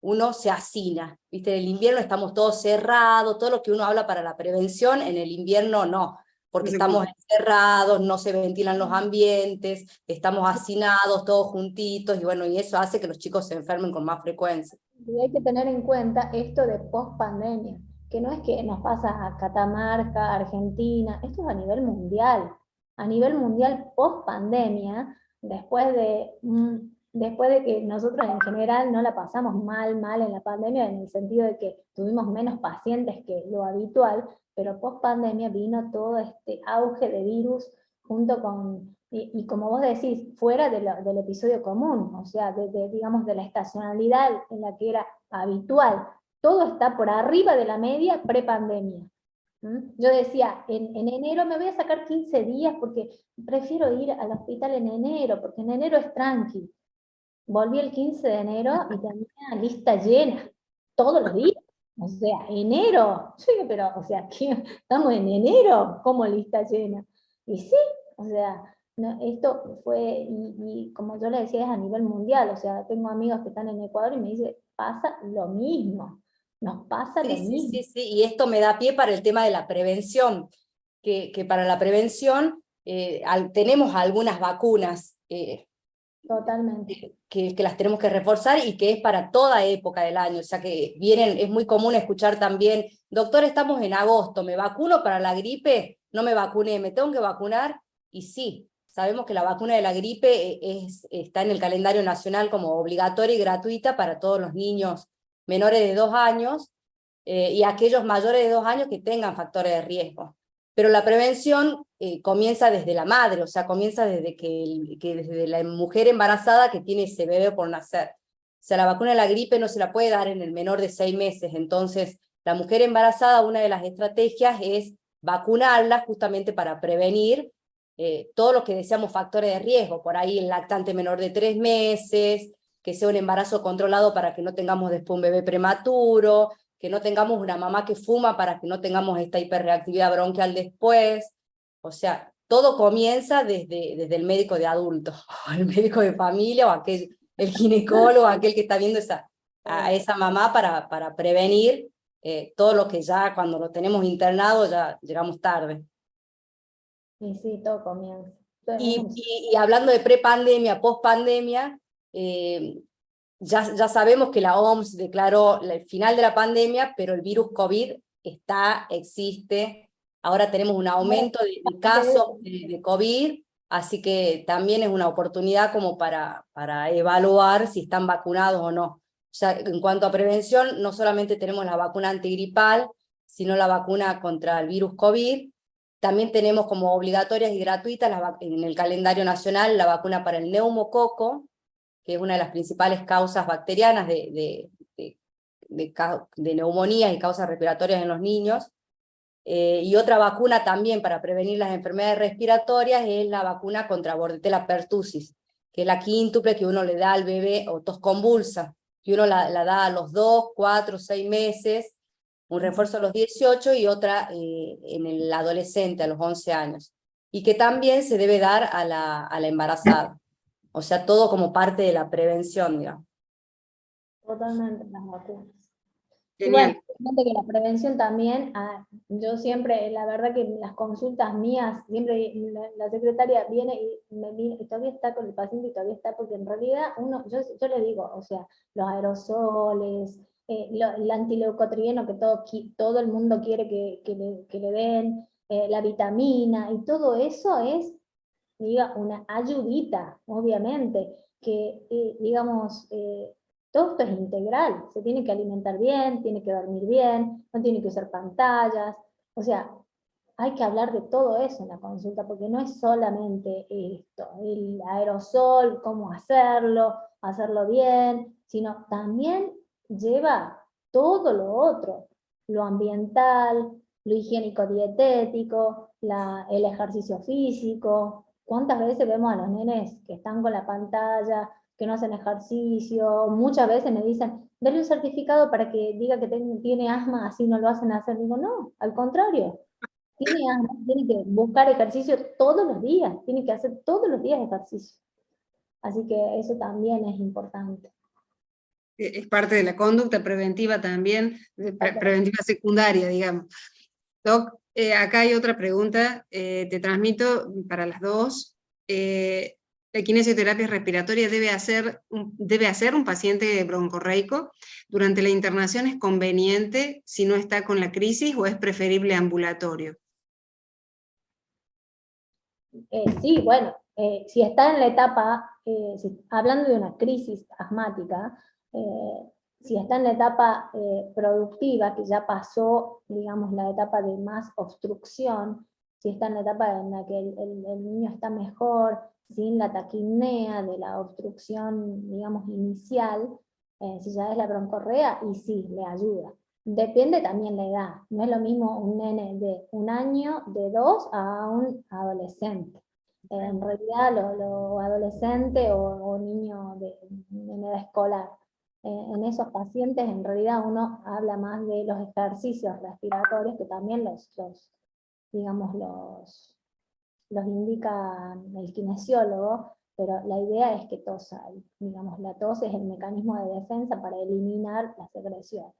uno se hacina. ¿Viste? En el invierno estamos todos cerrados, todo lo que uno habla para la prevención, en el invierno no, porque estamos encerrados, no se ventilan los ambientes, estamos hacinados todos juntitos, y bueno, y eso hace que los chicos se enfermen con más frecuencia. Y hay que tener en cuenta esto de post-pandemia, que no es que nos pasa a Catamarca, Argentina, esto es a nivel mundial. A nivel mundial, post-pandemia, después de que nosotros en general no la pasamos mal en la pandemia, en el sentido de que tuvimos menos pacientes que lo habitual, pero post-pandemia vino todo este auge de virus junto con, y como vos decís, fuera del episodio común, o sea, digamos, de la estacionalidad en la que era habitual. Todo está por arriba de la media pre-pandemia. Yo decía, en enero me voy a sacar 15 días porque prefiero ir al hospital en enero, porque en enero es tranqui. Volví el 15 de enero y tenía lista llena, todos los días. O sea, enero. Sí, pero, o sea, ¿qué? ¿Estamos en enero? ¿Cómo lista llena? Y sí, o sea, no, esto fue, y como yo le decía, es a nivel mundial. O sea, tengo amigos que están en Ecuador y me dicen, pasa lo mismo. Nos pasa lo mismo. Sí, y esto me da pie para el tema de la prevención, que para la prevención tenemos algunas vacunas Totalmente. que las tenemos que reforzar, y que es para toda época del año. O sea que vienen, es muy común escuchar también, doctor, estamos en agosto, ¿me vacuno para la gripe? No me vacuné, ¿me tengo que vacunar? Y sí, sabemos que la vacuna de la gripe está en el calendario nacional como obligatoria y gratuita para todos los niños menores de 2 años, y aquellos mayores de 2 años que tengan factores de riesgo. Pero la prevención comienza desde la madre, o sea, comienza desde la mujer embarazada que tiene ese bebé por nacer. O sea, la vacuna de la gripe no se la puede dar en el menor de 6 meses, entonces la mujer embarazada, una de las estrategias es vacunarlas justamente para prevenir todo lo que decíamos factores de riesgo, por ahí el lactante menor de 3 meses, que sea un embarazo controlado para que no tengamos después un bebé prematuro, que no tengamos una mamá que fuma para que no tengamos esta hiperreactividad bronquial después. O sea, todo comienza desde el médico de adultos, o el médico de familia, o el ginecólogo, aquel que está viendo a esa mamá para prevenir todo lo que ya cuando lo tenemos internado ya llegamos tarde. Y sí, todo comienza. Y hablando de prepandemia, pospandemia, ya sabemos que la OMS declaró el final de la pandemia, pero el virus COVID existe. Ahora tenemos un aumento de casos de COVID, así que también es una oportunidad como para evaluar si están vacunados o no. O sea, en cuanto a prevención, no solamente tenemos la vacuna antigripal, sino la vacuna contra el virus COVID. También tenemos como obligatorias y gratuitas en el calendario nacional la vacuna para el neumococo, que es una de las principales causas bacterianas de neumonías y causas respiratorias en los niños. Y otra vacuna también para prevenir las enfermedades respiratorias es la vacuna contra Bordetella pertussis, que es la quíntuple que uno le da al bebé, o tos convulsa, que uno la da a los 2, 4, 6 meses, un refuerzo a los 18 y otra en el adolescente a los 11 años. Y que también se debe dar a la embarazada. O sea, todo como parte de la prevención, digamos. Totalmente las vacunas. Genial. Y bueno, que la prevención también, yo siempre, la verdad que en las consultas mías, siempre la secretaria viene y me mira, y todavía está con el paciente y todavía está, porque en realidad yo le digo, o sea, los aerosoles, el antileucotrieno que todo el mundo quiere que le den, la vitamina, y todo eso es, diga, una ayudita, obviamente, que, digamos, todo esto es integral, se tiene que alimentar bien, tiene que dormir bien, no tiene que usar pantallas, o sea, hay que hablar de todo eso en la consulta, porque no es solamente esto, el aerosol, cómo hacerlo bien, sino también lleva todo lo otro, lo ambiental, lo higiénico-dietético, el ejercicio físico. ¿Cuántas veces vemos a los nenes que están con la pantalla, que no hacen ejercicio? Muchas veces me dicen, dale un certificado para que diga que tiene asma, así no lo hacen hacer. Digo, no, al contrario. Tiene asma, tiene que buscar ejercicio todos los días, tiene que hacer todos los días ejercicio. Así que eso también es importante. Es parte de la conducta preventiva también, preventiva secundaria, digamos. Doc, acá hay otra pregunta, te transmito para las dos. ¿La kinesioterapia respiratoria debe hacer un paciente broncorreico? ¿Durante la internación es conveniente si no está con la crisis o es preferible ambulatorio? Sí, bueno, si está en la etapa, hablando de una crisis asmática, si está en la etapa productiva, que ya pasó, digamos, la etapa de más obstrucción, si está en la etapa en la que el niño está mejor, sin la taquipnea de la obstrucción, digamos, inicial, si ya es la broncorrea, y sí, le ayuda. Depende también la edad, no es lo mismo un nene de 1 año, de 2, a un adolescente. En realidad, los adolescentes o niños en edad escolar, en esos pacientes en realidad uno habla más de los ejercicios respiratorios, que también digamos, los indica el kinesiólogo, pero la idea es que tosa. Digamos, la tos es el mecanismo de defensa para eliminar las secreciones.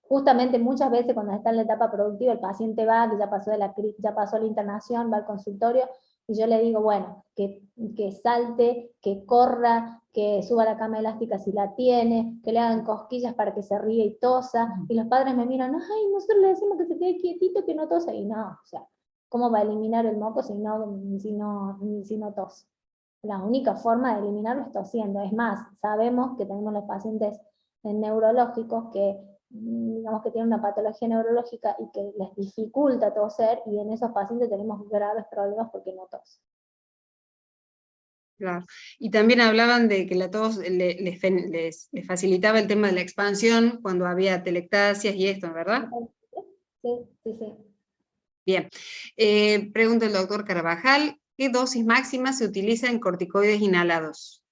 Justamente muchas veces cuando está en la etapa productiva, el paciente va, que ya pasó la internación, va al consultorio, y yo le digo, bueno, que salte, que corra, que suba a la cama elástica si la tiene, que le hagan cosquillas para que se ríe y tosa, y los padres me miran, ay, nosotros le decimos que se quede quietito, que no tosa, y no, o sea, ¿cómo va a eliminar el moco si no tose? La única forma de eliminarlo es tosiendo. Es más, sabemos que tenemos los pacientes neurológicos que, digamos, que tienen una patología neurológica y que les dificulta toser, y en esos pacientes tenemos graves problemas porque no tosen. Claro. Y también hablaban de que la tos les facilitaba el tema de la expansión cuando había telectasias y esto, ¿verdad? Sí, sí, sí. Bien. Pregunta el doctor Carvajal, ¿qué dosis máxima se utiliza en corticoides inhalados?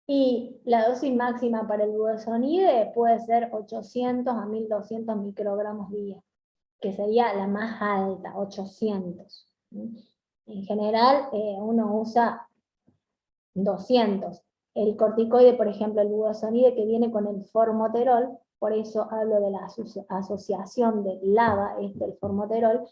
Y la dosis máxima para el budesonide puede ser 800 a 1200 microgramos día, que sería la más alta, 800. En general, uno usa 200. El corticoide, por ejemplo, el budesonide que viene con el formoterol, por eso hablo de la asociación de LABA, el formoterol,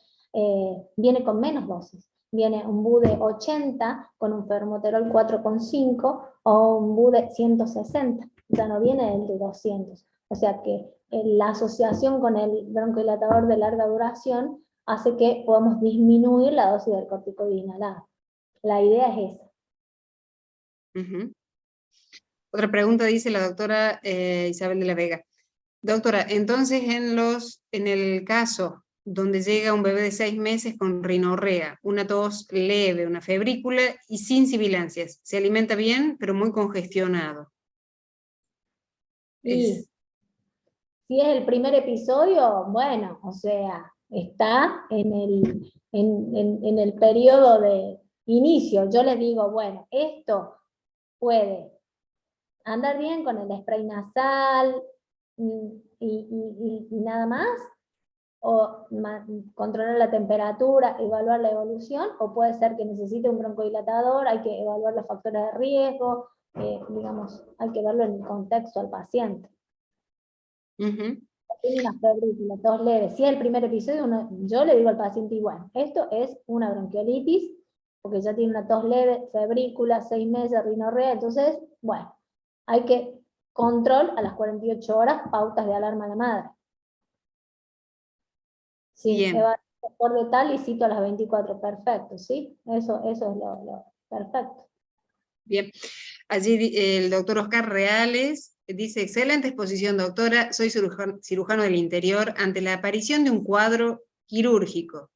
viene con menos dosis. Viene un bude 80 con un formoterol 4,5 o un bude 160, ya no viene el de 200. O sea que la asociación con el broncodilatador de larga duración hace que podamos disminuir la dosis del corticoide inhalado. La idea es esa. Otra pregunta dice la doctora Isabel de la Vega. Doctora, entonces en el caso donde llega un bebé de 6 meses con rinorrea, una tos leve, una febrícula y sin sibilancias, se alimenta bien, pero muy congestionado. Y si es el primer episodio, bueno, o sea, está en el periodo de inicio. Yo les digo, bueno, esto puede andar bien con el spray nasal y nada más, o controlar la temperatura, evaluar la evolución, o puede ser que necesite un broncodilatador, hay que evaluar los factores de riesgo, digamos, hay que verlo en el contexto al paciente. Tiene una febrícula, tos leve. Si es el primer episodio, yo le digo al paciente, y bueno, esto es una bronquiolitis, porque ya tiene una tos leve, febrícula, 6 meses, rinorrea, entonces, bueno, hay que control a las 48 horas, pautas de alarma a la madre. Sí, por de tal y cito a las 24, perfecto, ¿sí? Eso es lo perfecto. Bien, allí el doctor Oscar Reales dice, excelente exposición, doctora, soy cirujano del interior ante la aparición de un cuadro quirúrgico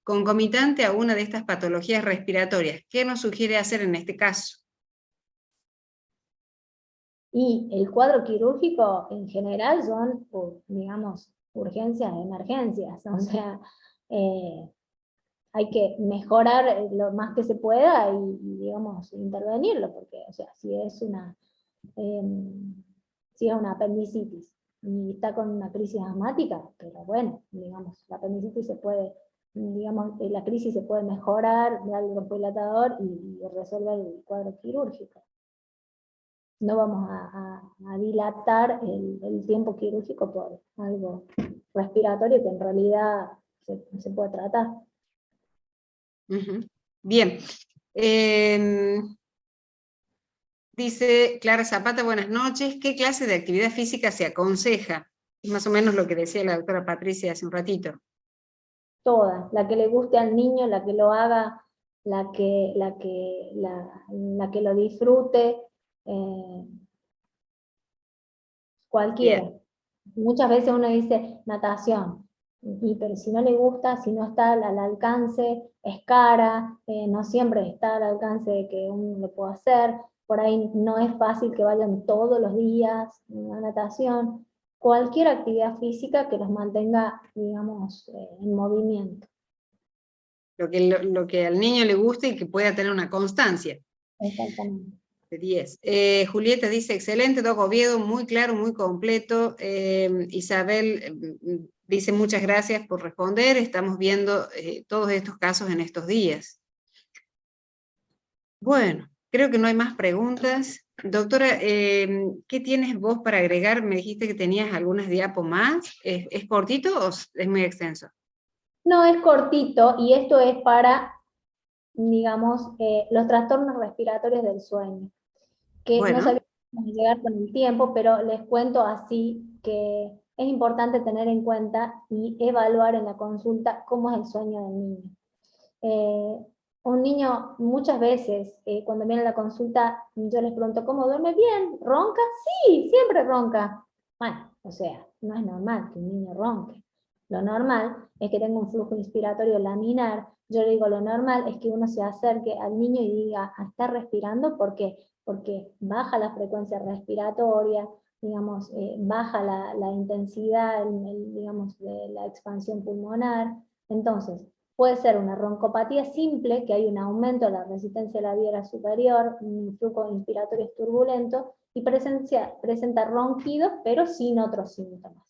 concomitante a una de estas patologías respiratorias. ¿Qué nos sugiere hacer en este caso? Y el cuadro quirúrgico en general son, digamos, urgencias, emergencias, o sea, hay que mejorar lo más que se pueda y digamos, intervenirlo, porque, o sea, si es una apendicitis y está con una crisis asmática, pero bueno, digamos, la apendicitis se puede, digamos, la crisis se puede mejorar, dar el broncodilatador y resolver el cuadro quirúrgico. No vamos a dilatar el tiempo quirúrgico por algo respiratorio que en realidad se puede tratar. Bien. Dice Clara Zapata, buenas noches. ¿Qué clase de actividad física se aconseja? Es más o menos lo que decía la doctora Patricia hace un ratito. Toda, la que le guste al niño, la que lo haga, la que lo disfrute, cualquiera. Bien. Muchas veces uno dice natación, pero si no le gusta, si no está al alcance, es cara, no siempre está al alcance de que uno lo pueda hacer, por ahí no es fácil que vayan todos los días a natación, cualquier actividad física que los mantenga, digamos, en movimiento. Lo que al niño le guste y que pueda tener una constancia. Exactamente. 10. Julieta dice, excelente, Doc Oviedo, muy claro, muy completo. Isabel dice, muchas gracias por responder, estamos viendo todos estos casos en estos días. Bueno, creo que no hay más preguntas. Doctora, ¿qué tienes vos para agregar? Me dijiste que tenías algunas diapos más. ¿Es cortito o es muy extenso? No, es cortito y esto es para, digamos, los trastornos respiratorios del sueño, que bueno, no sabemos llegar con el tiempo, pero les cuento así que es importante tener en cuenta y evaluar en la consulta cómo es el sueño del niño. Un niño muchas veces cuando viene a la consulta yo les pregunto, ¿cómo duerme bien? ¿Ronca? Sí, siempre ronca. Bueno, o sea, no es normal que un niño ronque. Lo normal es que tenga un flujo inspiratorio laminar. Yo le digo, lo normal es que uno se acerque al niño y diga, ¿está respirando? ¿Por qué? Porque baja la frecuencia respiratoria, digamos, baja la intensidad, digamos, de la expansión pulmonar. Entonces, puede ser una roncopatía simple, que hay un aumento de la resistencia de la vía superior, un flujo inspiratorio turbulento, y presenta ronquidos, pero sin otros síntomas.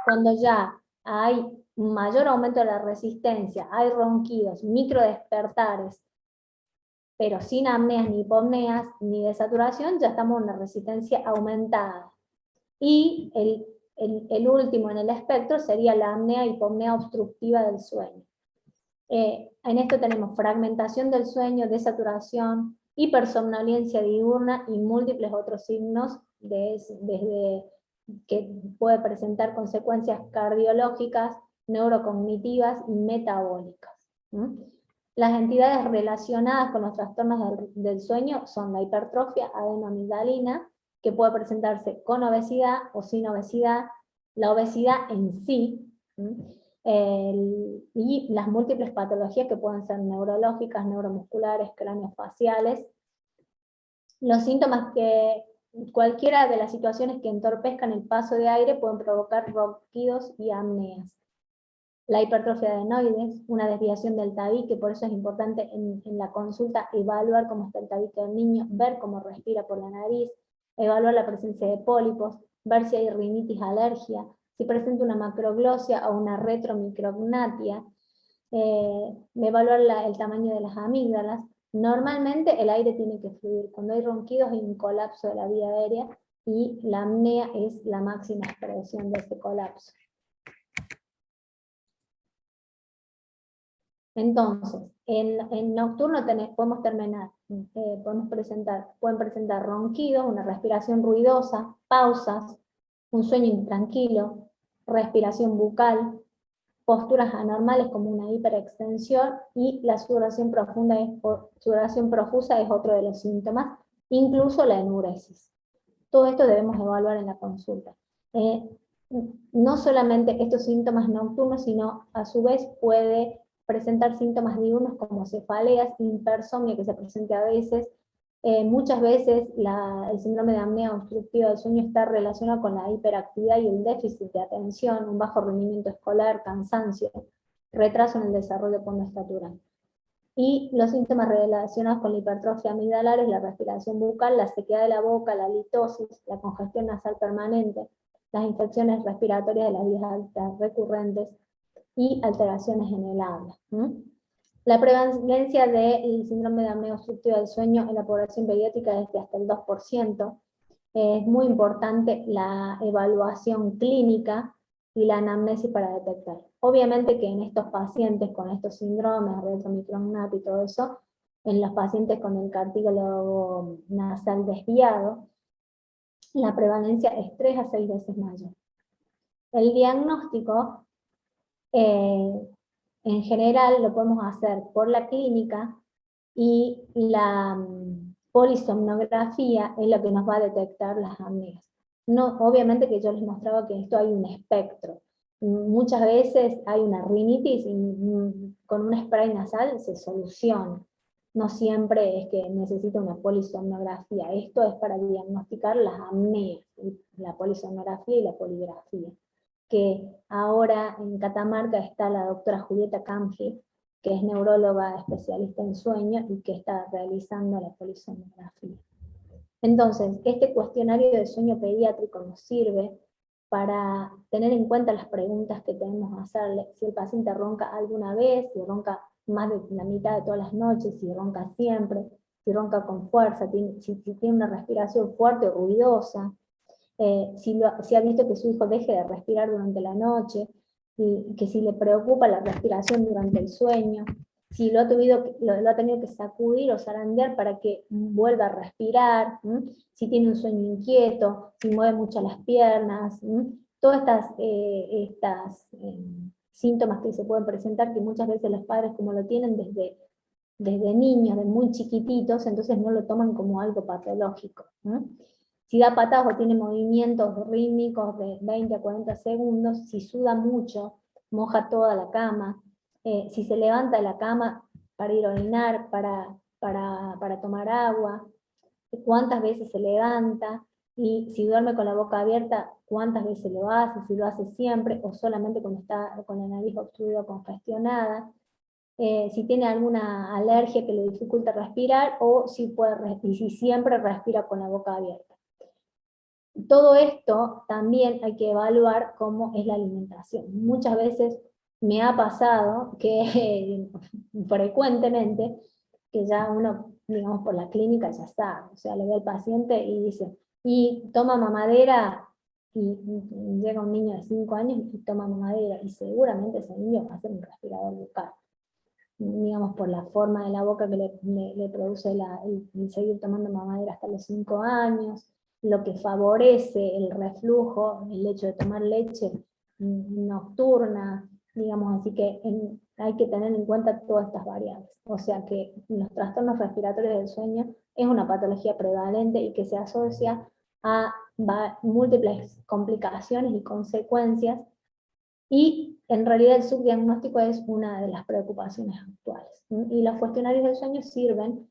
Cuando ya hay un mayor aumento de la resistencia, hay ronquidos, microdespertares, pero sin apneas ni hipopneas ni desaturación, ya estamos en una resistencia aumentada. Y el último en el espectro sería la apnea hipopnea obstructiva del sueño. En esto tenemos fragmentación del sueño, desaturación, hipersomnolencia diurna y múltiples otros signos desde que puede presentar consecuencias cardiológicas, neurocognitivas y metabólicas. Las entidades relacionadas con los trastornos del sueño son la hipertrofia adenoamigdalina, que puede presentarse con obesidad o sin obesidad, la obesidad en sí, y las múltiples patologías que pueden ser neurológicas, neuromusculares, craneofaciales. Los síntomas que cualquiera de las situaciones que entorpezcan el paso de aire pueden provocar ronquidos y apneas. La hipertrofia adenoides, una desviación del tabique, por eso es importante en la consulta evaluar cómo está el tabique del niño, ver cómo respira por la nariz, evaluar la presencia de pólipos, ver si hay rinitis, alergia, si presenta una macroglosia o una retromicrognatia, evaluar el tamaño de las amígdalas. Normalmente el aire tiene que fluir. Cuando hay ronquidos hay un colapso de la vía aérea y la apnea es la máxima expresión de ese colapso. Entonces, en nocturno pueden presentar ronquidos, una respiración ruidosa, pausas, un sueño intranquilo, respiración bucal, posturas anormales como una hiperextensión, y la sudoración profusa es otro de los síntomas, incluso la enuresis. Todo esto debemos evaluar en la consulta. No solamente estos síntomas nocturnos, sino a su vez puede presentar síntomas diurnos como cefaleas, hipersomnia que se presenta a veces. Muchas veces el síndrome de apnea obstructiva del sueño está relacionado con la hiperactividad y el déficit de atención, un bajo rendimiento escolar, cansancio, retraso en el desarrollo postnaturatal. Y los síntomas relacionados con la hipertrofia amigdalar es la respiración bucal, la sequedad de la boca, la litosis, la congestión nasal permanente, las infecciones respiratorias de las vías altas recurrentes y alteraciones en el habla. La prevalencia del síndrome de apnea obstructiva del sueño en la población pediátrica es de hasta el 2%. Es muy importante la evaluación clínica y la anamnesis para detectar. Obviamente que en estos pacientes con estos síndromes, retromicrognatia y todo eso, en los pacientes con el cartílago nasal desviado, la prevalencia es 3 a 6 veces mayor. El diagnóstico, en general, lo podemos hacer por la clínica, y la polisomnografía es la que nos va a detectar las apneas. No, obviamente que yo les mostraba que esto hay un espectro. Muchas veces hay una rinitis y con un spray nasal se soluciona. No siempre es que necesita una polisomnografía. Esto es para diagnosticar las apneas, la polisomnografía y la poligrafía. Que ahora en Catamarca está la doctora Julieta Camgi, que es neuróloga especialista en sueño y que está realizando la polisomnografía. Entonces, este cuestionario de sueño pediátrico nos sirve para tener en cuenta las preguntas que tenemos que hacerle. Si el paciente ronca alguna vez, si ronca más de la mitad de todas las noches, si ronca siempre, si ronca con fuerza, si tiene una respiración fuerte o ruidosa, si ha visto que su hijo deje de respirar durante la noche, y que si le preocupa la respiración durante el sueño, si lo ha tenido que sacudir o zarandear para que vuelva a respirar, si tiene un sueño inquieto, si mueve mucho las piernas, todas estas síntomas que se pueden presentar, que muchas veces los padres, como lo tienen desde niños, de muy chiquititos, entonces no lo toman como algo patológico. Si da patadas o tiene movimientos rítmicos de 20 a 40 segundos, si suda mucho, moja toda la cama, si se levanta de la cama para ir a orinar, para tomar agua, cuántas veces se levanta, Y si duerme con la boca abierta, ¿cuántas veces lo hace? Si lo hace siempre, o solamente cuando está con la nariz obstruida o congestionada. Si tiene alguna alergia que le dificulta respirar, o si, y si siempre respira con la boca abierta. Todo esto también hay que evaluar cómo es la alimentación. Muchas veces me ha pasado que frecuentemente, que ya uno, digamos, por la clínica ya sabe, o sea, le ve al paciente y dice, y toma mamadera, y llega un niño de 5 años y toma mamadera, y seguramente ese niño va a ser un respirador bucal, digamos, por la forma de la boca que le produce el seguir tomando mamadera hasta los 5 años, lo que favorece el reflujo, el hecho de tomar leche nocturna, digamos, así que hay que tener en cuenta todas estas variables. O sea que los trastornos respiratorios del sueño es una patología prevalente y que se asocia a múltiples complicaciones y consecuencias, y en realidad el subdiagnóstico es una de las preocupaciones actuales. Y los cuestionarios del sueño sirven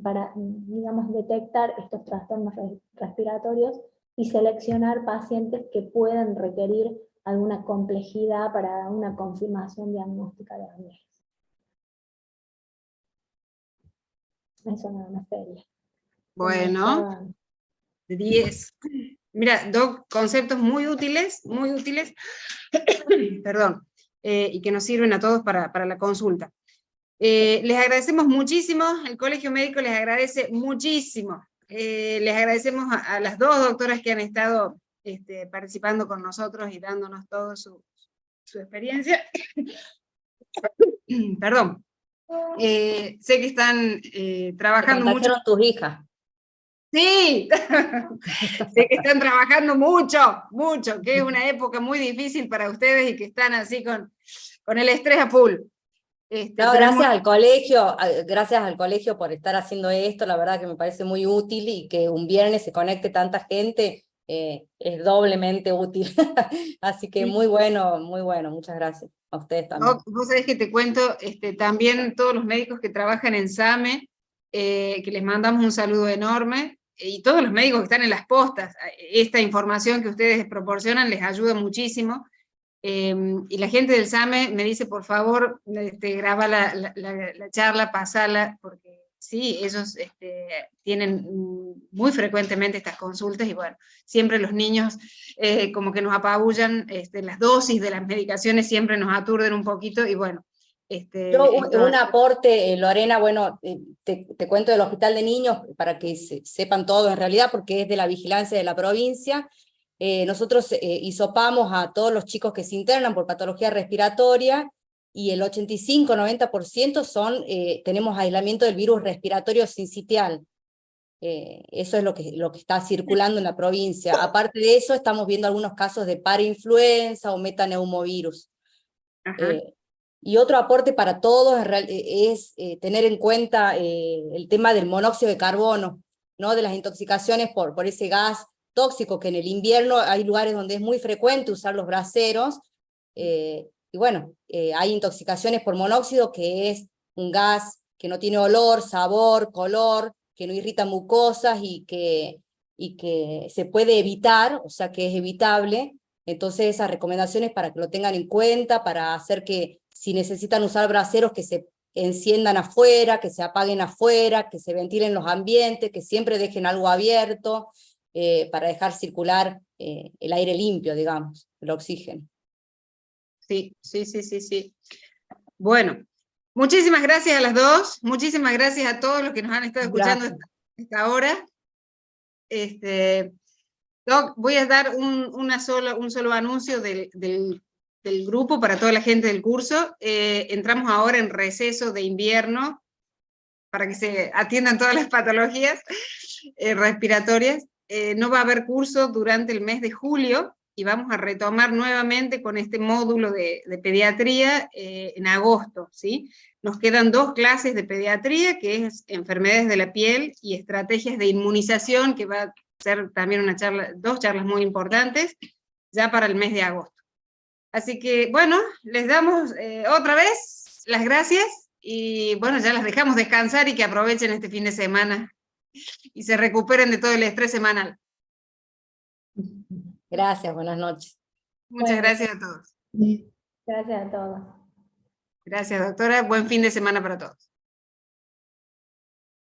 para, digamos, detectar estos trastornos respiratorios y seleccionar pacientes que puedan requerir alguna complejidad para una confirmación diagnóstica de apnea. Eso nada más sería. Bueno, 10. Mira, dos conceptos muy útiles, perdón, y que nos sirven a todos para la consulta. Les agradecemos muchísimo, el Colegio Médico les agradece muchísimo. Les agradecemos a las dos doctoras que han estado participando con nosotros y dándonos toda su experiencia. Perdón. Sé que están trabajando mucho. ¿Te contagiaron tus hijas? Sí, sé que están trabajando mucho, que es una época muy difícil para ustedes y que están así con el estrés a full. No, gracias al colegio por estar haciendo esto, la verdad que me parece muy útil, y que un viernes se conecte tanta gente es doblemente útil. Así que muy bueno, muchas gracias a ustedes también. Vos sabés que te cuento, también todos los médicos que trabajan en SAME, que les mandamos un saludo enorme, y todos los médicos que están en las postas, esta información que ustedes proporcionan les ayuda muchísimo. Y la gente del SAME me dice, por favor, graba la charla, pasala, porque sí, ellos tienen muy frecuentemente estas consultas, y bueno, siempre los niños como que nos apabullan, las dosis de las medicaciones siempre nos aturden un poquito, y bueno. Yo un aporte, Lorena, bueno, te cuento del Hospital de Niños, para que sepan todo en realidad, porque es de la vigilancia de la provincia. Nosotros hisopamos a todos los chicos que se internan por patología respiratoria, y el 85-90% tenemos aislamiento del virus respiratorio sincitial. Eso es lo que está circulando en la provincia. Aparte de eso, estamos viendo algunos casos de parainfluenza o metaneumovirus. Y otro aporte para todos es tener en cuenta el tema del monóxido de carbono, ¿no? De las intoxicaciones por ese gas tóxico, que en el invierno hay lugares donde es muy frecuente usar los braseros, y bueno, hay intoxicaciones por monóxido, que es un gas que no tiene olor, sabor, color, que no irrita mucosas y que se puede evitar, o sea que es evitable. Entonces esas recomendaciones para que lo tengan en cuenta, para hacer que si necesitan usar braseros, que se enciendan afuera, que se apaguen afuera, que se ventilen los ambientes, que siempre dejen algo abierto, para dejar circular el aire limpio, digamos, el oxígeno. Sí. Bueno, muchísimas gracias a las dos, muchísimas gracias a todos los que nos han estado escuchando esta hora. Doc, voy a dar un solo anuncio del grupo para toda la gente del curso. Entramos ahora en receso de invierno para que se atiendan todas las patologías respiratorias. No va a haber curso durante el mes de julio, y vamos a retomar nuevamente con este módulo de pediatría en agosto, ¿sí? Nos quedan 2 clases de pediatría, que es enfermedades de la piel y estrategias de inmunización, que va a ser también 2 charlas muy importantes, ya para el mes de agosto. Así que, bueno, les damos otra vez las gracias, y bueno, ya las dejamos descansar y que aprovechen este fin de semana y se recuperen de todo el estrés semanal. Gracias, buenas noches. Muchas Bueno. gracias a todos. Gracias a todos. Gracias, doctora. Buen fin de semana para todos.